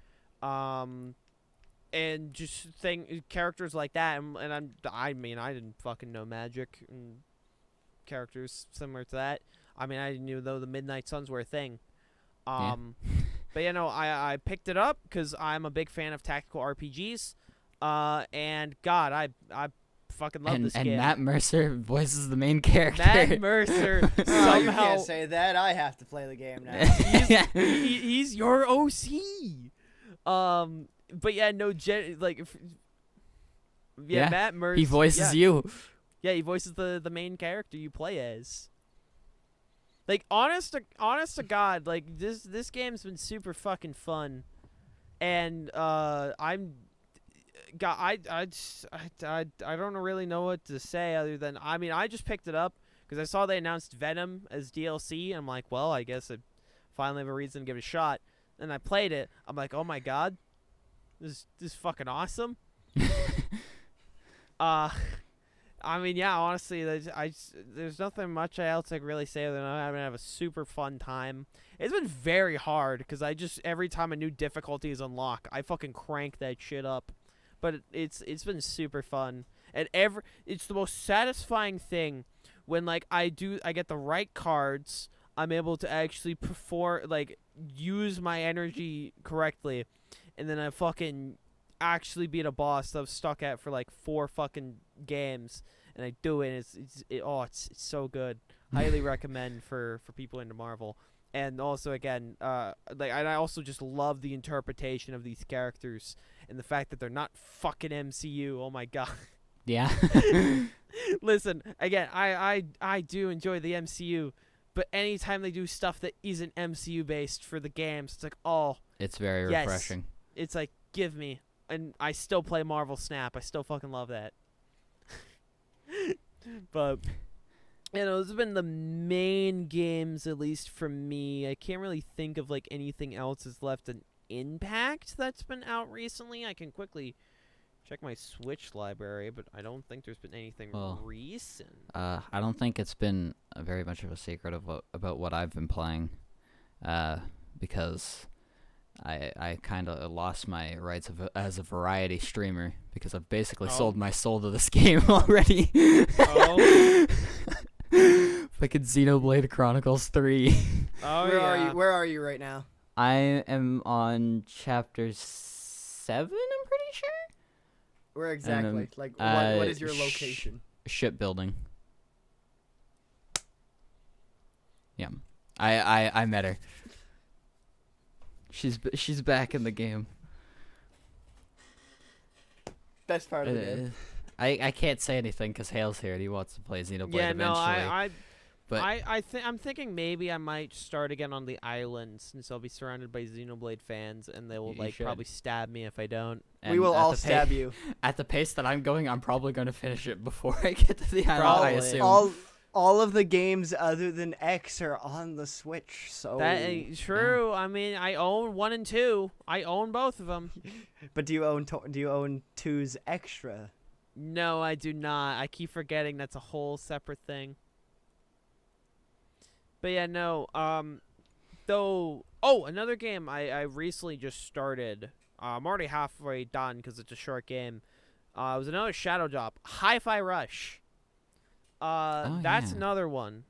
and just characters like that. And I mean I didn't fucking know Magic and characters similar to that. I mean I didn't even know the Midnight Suns were a thing. Yeah. But you know, I picked it up because I'm a big fan of tactical RPGs. And God, I fucking love this game. And Matt Mercer voices the main character. Matt Mercer Oh, somehow you can't say that. I have to play the game now. he's your OC. But yeah, no, Yeah, Matt Mercer. he voices you. Yeah, he voices the main character you play as. Like honest to God, like this game's been super fucking fun, and I don't really know what to say other than I just picked it up because I saw they announced Venom as DLC, and I'm like, well, I guess I finally have a reason to give it a shot. And I played it. I'm like, oh my God, This is fucking awesome. I mean, yeah, honestly, there's nothing much else I can really say other than I'm gonna have a super fun time. It's been very hard because every time a new difficulty is unlocked, I fucking crank that shit up. But it's been super fun, and it's the most satisfying thing when like I get the right cards. I'm able to actually use my energy correctly, and then I fucking actually beat a boss that I've stuck at for like 4 fucking games, and I do it. And it's so good. Highly recommend for people into Marvel. And also again, I also just love the interpretation of these characters and the fact that they're not fucking MCU. Oh my god. Yeah. Listen, again, I do enjoy the MCU, but anytime they do stuff that isn't MCU based for the games, it's like, oh, it's very yes. refreshing. It's like, give me. And I still play Marvel Snap. I still fucking love that. But, those have been the main games, at least for me. I can't really think of, like, anything else that's left an impact that's been out recently. I can quickly check my Switch library, but I don't think there's been anything recent. I don't think it's been very much of a secret about what I've been playing, because I kind of lost my rights as a variety streamer because I've basically sold my soul to this game already. Oh. Fucking Xenoblade Chronicles 3. Oh, Where are you right now? I am on chapter 7, I'm pretty sure. Where exactly? What is your location? Shipbuilding. Yeah. I met her. She's back in the game. Best part of the game. I can't say anything because Hale's here and he wants to play Xenoblade eventually. I'm thinking maybe I might start again on the island since I'll be surrounded by Xenoblade fans and they will probably stab me if I don't. We will all stab you. At the pace that I'm going, I'm probably going to finish it before I get to the island. I assume. All of the games other than X are on the Switch, so that ain't true. Yeah. I mean, I own 1 and 2. I own both of them. But do you own 2's extra? No, I do not. I keep forgetting that's a whole separate thing. But yeah, no. Another game I recently just started. I'm already halfway done because it's a short game. It was another Shadow Drop, Hi-Fi Rush. That's another one.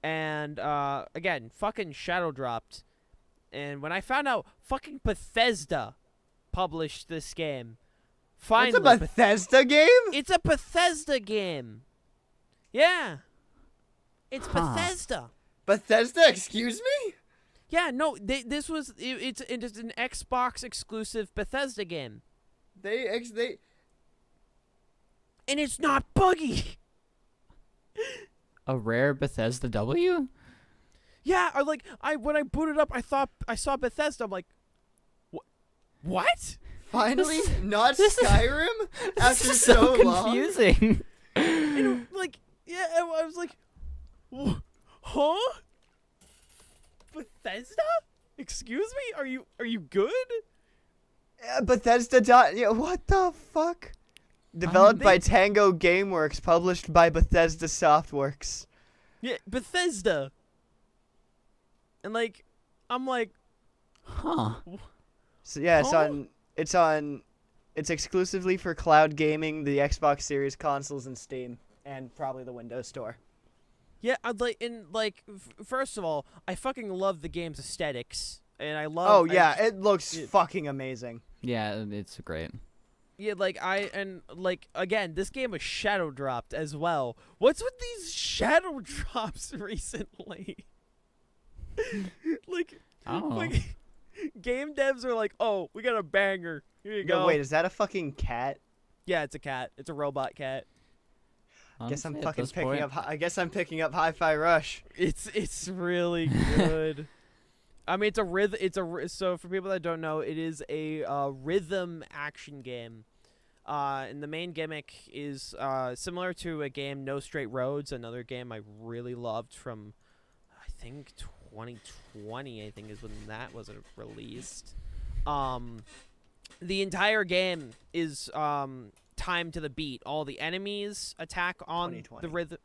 And again, fucking Shadow dropped. And when I found out fucking Bethesda published this game. Finally, it's a Bethesda game? It's a Bethesda game. Yeah. It's Bethesda. Bethesda, excuse me? Yeah, no, it's an Xbox exclusive Bethesda game. And it's not buggy. A rare Bethesda W? Yeah, when I booted up, I saw Bethesda. I'm like, what? Finally, not Skyrim after is so long. Confusing. And I was like, huh? Bethesda? Excuse me? Are you good? Bethesda. What the fuck? Developed by Tango Gameworks, published by Bethesda Softworks. Yeah, Bethesda. And I'm like, huh? So yeah, it's exclusively for cloud gaming, the Xbox Series consoles, and Steam, and probably the Windows Store. Yeah, first of all, I fucking love the game's aesthetics, and I love. Oh yeah, it looks fucking amazing. Yeah, it's great. Yeah, again, this game was shadow dropped as well. What's with these shadow drops recently? Game devs are like, oh, we got a banger. Here you go. Wait, is that a fucking cat? Yeah, it's a cat. It's a robot cat. I guess I'm picking up Hi-Fi Rush. It's really good. I mean, so for people that don't know, it is a rhythm action game. And the main gimmick is similar to a game, No Straight Roads, another game I really loved from, I think 2020. I think is when that was released. the entire game is timed to the beat. All the enemies attack on 2020. the rhythm.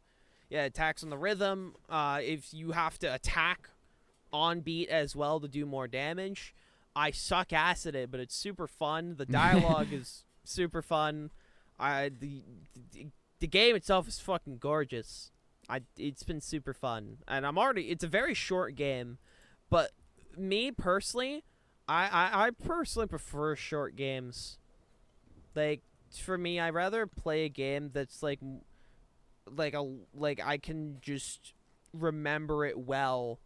Yeah, attacks on the rhythm. If you have to attack on beat as well to do more damage. I suck ass at it, but it's super fun. The dialogue is super fun. The game itself is fucking gorgeous. It's been super fun, and it's a very short game, but me personally, I personally prefer short games. Like, for me, I'd rather play a game that's like I can just remember it well,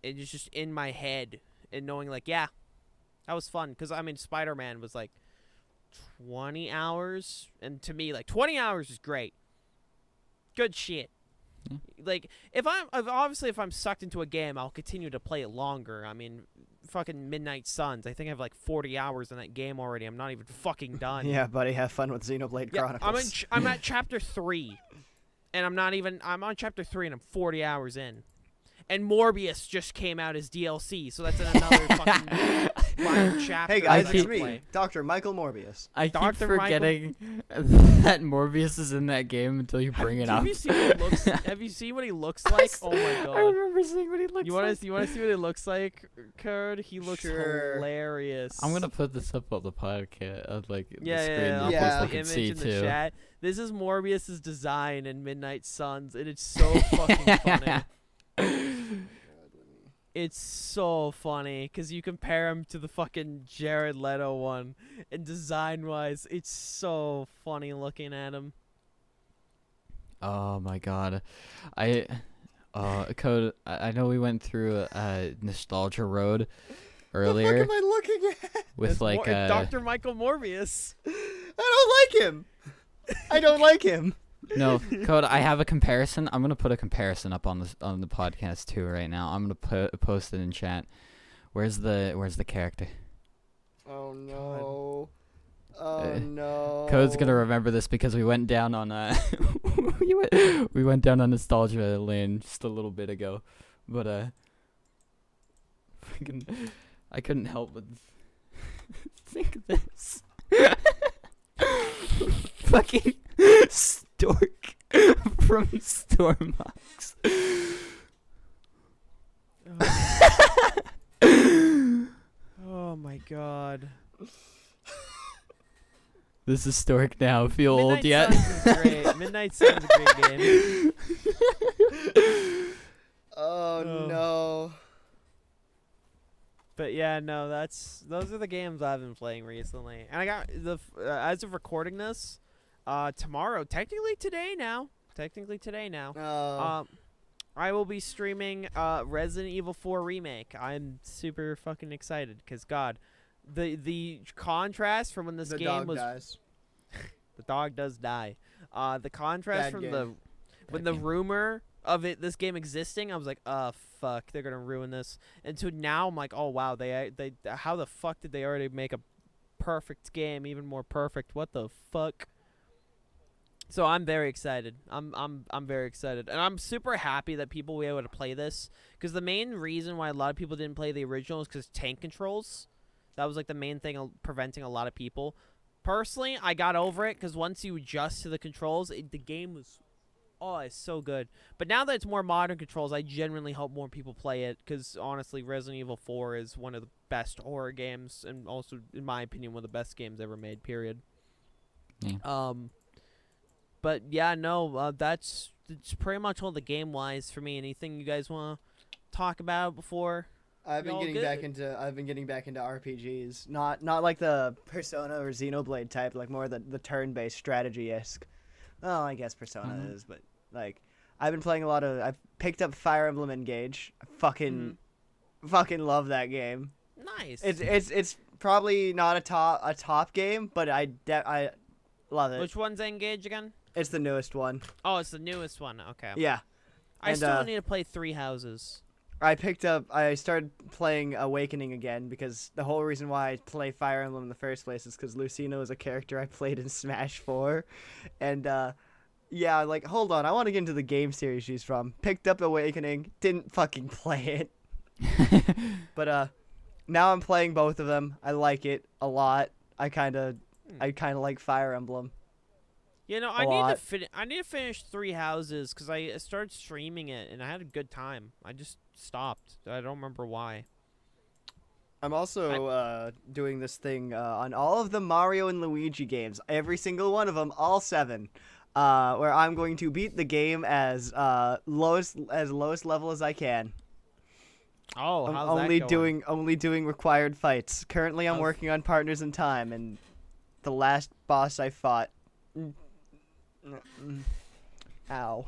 and it's just in my head, and knowing like, yeah, that was fun. Because I mean, Spider-Man was like 20 hours, and to me, like 20 hours is great. Good shit. Like, if I'm sucked into a game, I'll continue to play it longer. I mean, fucking Midnight Suns. I think I have like 40 hours in that game already. I'm not even fucking done. Yeah, buddy, have fun with Xenoblade Chronicles. I'm at chapter 3, and I'm on chapter 3, and I'm 40 hours in. And Morbius just came out as DLC, so that's another fucking line chapter. Hey guys, that I it's can me, play. Dr. Michael Morbius. I keep Dr. forgetting that Morbius is in that game until you bring it up. Have you seen what he looks like? Oh my god! I remember seeing what he looks You want like. to see what he looks like, Code? He looks Sure. hilarious. I'm gonna put this up on the podcast, like the yeah, screen, yeah, that yeah. I'll people post the can image see in the too. chat. This is Morbius's design in Midnight Suns, and it's so fucking funny. It's so funny because you compare him to the fucking Jared Leto one, and design-wise, it's so funny looking at him. Oh my god, Code. I know we went through nostalgia road earlier What the fuck am I looking at? with It's like Dr. Michael Morbius. I don't like him. I don't like him. No, Code. I have a comparison. I'm gonna put a comparison up on the podcast too right now. I'm gonna post it in chat. Where's the character? Oh no. Oh no. Code's gonna remember this because we went down on we went down on nostalgia lane just a little bit ago, but I couldn't help but think of this. Fucking Stork from Stormox. Oh my god. This is Stork now. Feel old yet? Suns is great. Midnight Suns is a great game. Oh no. But yeah, no, those are the games I've been playing recently. And I got as of recording this, tomorrow, technically today now, Oh. I will be streaming Resident Evil 4 Remake. I'm super fucking excited because God, the contrast from when this the game dog was dies. the dog does die. The contrast Bad from game. when the rumor of this game existing, I was like, fuck, they're gonna ruin this. And so now I'm like, oh wow, they how the fuck did they already make a perfect game even more perfect? What the fuck? So I'm very excited. I'm very excited, and I'm super happy that people were able to play this. Because the main reason why a lot of people didn't play the original is because tank controls. That was like the main thing preventing a lot of people. Personally, I got over it because once you adjust to the controls, the game was, it's so good. But now that it's more modern controls, I genuinely hope more people play it. Because honestly, Resident Evil 4 is one of the best horror games, and also, in my opinion, one of the best games ever made. Period. Yeah. But yeah, no, it's pretty much all the game-wise for me. Anything you guys want to talk about before? I've been Y'all getting good? back into RPGs. Not like the Persona or Xenoblade type, like more the turn-based strategy-esque. Well, I guess Persona is, but like I've been playing I've picked up Fire Emblem Engage. I fucking love that game. Nice. It's probably not a top game, but I love it. Which one's Engage again? It's the newest one. Oh, it's the newest one. Okay. Yeah. I And, still need to play Three Houses. I started playing Awakening again because the whole reason why I play Fire Emblem in the first place is because Lucino is a character I played in Smash 4. And, yeah, like, hold on, I want to get into the game series she's from. Picked up Awakening, didn't fucking play it. But, now I'm playing both of them. I like it a lot. I kind of like Fire Emblem. You know, I need to finish Three Houses because I started streaming it and I had a good time. I just stopped. I don't remember why. I'm also doing this thing on all of the Mario and Luigi games, every single one of them, all 7, where I'm going to beat the game as lowest level as I can. Oh, I'm how's only that going? doing required fights. Currently, I'm working on Partners in Time, and the last boss I fought. Ow.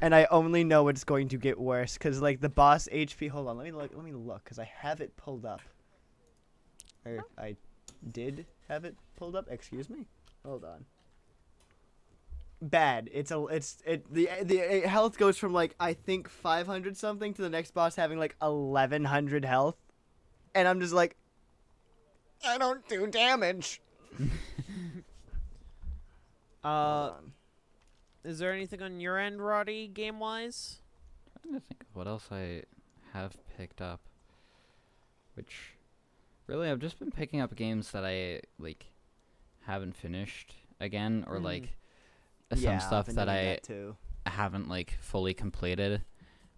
And I only know it's going to get worse because like the boss HP. Hold on, let me look because I have it pulled up. Or I did have it pulled up. Excuse me. Hold on. Bad. The health goes from like I think 500 something to the next boss having like 1100 health, and I'm just like, I don't do damage. Is there anything on your end, Roddy, game-wise? I'm trying to think of what else I have picked up. Which, really, I've just been picking up games that I like haven't finised again, or like some stuff that I haven't like fully completed.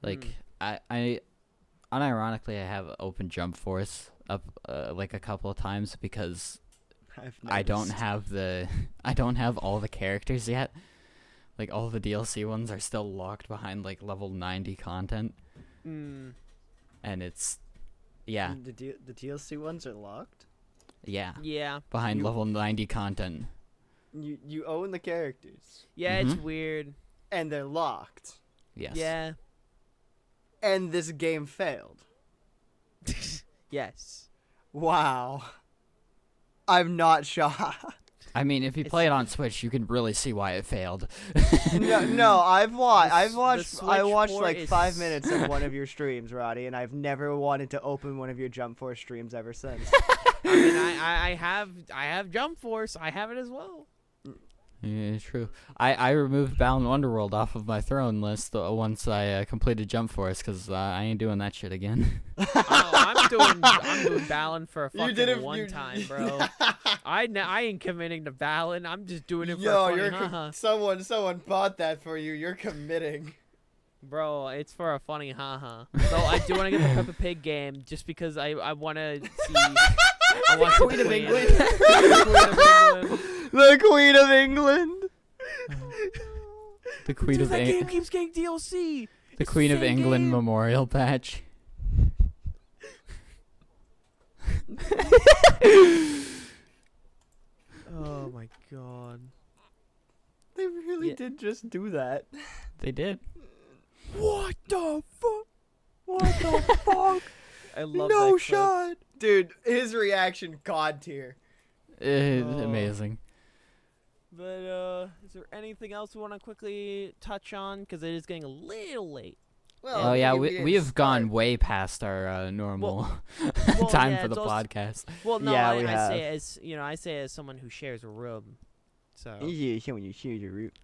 Like I unironically I have opened Jump Force up like a couple of times because I don't have all the characters yet. Like all the DLC ones are still locked behind like level 90 content. And it's The DLC ones are locked? Yeah. Yeah. Behind level 90 content. You own the characters. Yeah, it's weird. And they're locked. Yes. Yeah. And this game failed. Yes. Wow. I'm not shocked. I mean, if you play it on Switch, you can really see why it failed. No, I watched port like is 5 minutes of one of your streams, Roddy, and I've never wanted to open one of your Jump Force streams ever since. I mean, I have Jump Force. I have it as well. Yeah, true. I removed Balan Wonderworld off of my throne list once I completed Jump Force because I ain't doing that shit again. I'm doing Balan for a fucking one time, bro. I ain't committing to Balan. I'm just doing it for a funny someone bought that for you. You're committing. Bro, it's for a funny haha. So I do want to get the Peppa Pig game just because I want to see. I want Queen of England. The Queen of England. The Queen of That game England. keeps getting DLC. The Queen of England memorial patch. Oh my god. They really did just do that. They did. What the fuck? What the fuck? I love that No clip. shot. Dude, his reaction, god tier. Amazing. But is there anything else we want to quickly touch on? Because it is getting a little late. Oh yeah, we have gone way past our normal time for the podcast. Well, no, Yeah, I say it as I say it as someone who shares a room. So. Yeah, when you share your root.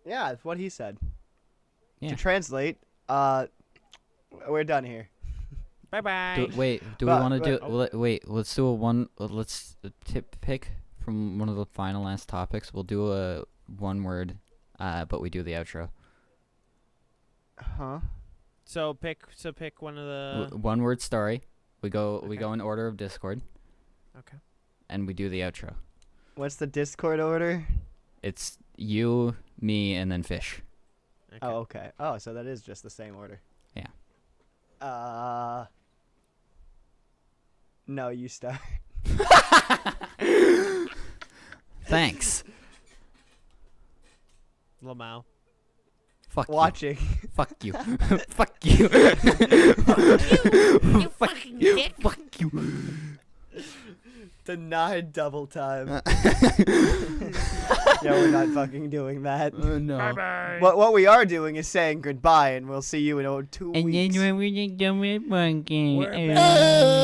Yeah, that's what he said. Yeah. To translate, we're done here. Bye bye. Do we want to do? Wait, let's do a one. Let's pick from one of the final last topics. We'll do a one word, but we do the outro. Huh? So pick one of the. One word story. We go in order of Discord. Okay. And we do the outro. What's the Discord order? It's you, me, and then Fish. Okay. Oh, okay. Oh, so that is just the same order. Yeah. No, you start. Thanks. Lamau. Fuck Watching. you. Fuck you. Fuck you. You fucking dick. Fuck you. Denied double time. Yeah, we're not fucking doing that. No. Bye bye. What we are doing is saying goodbye, and we'll see you in 2 weeks. And then when we're done with one game. We're back.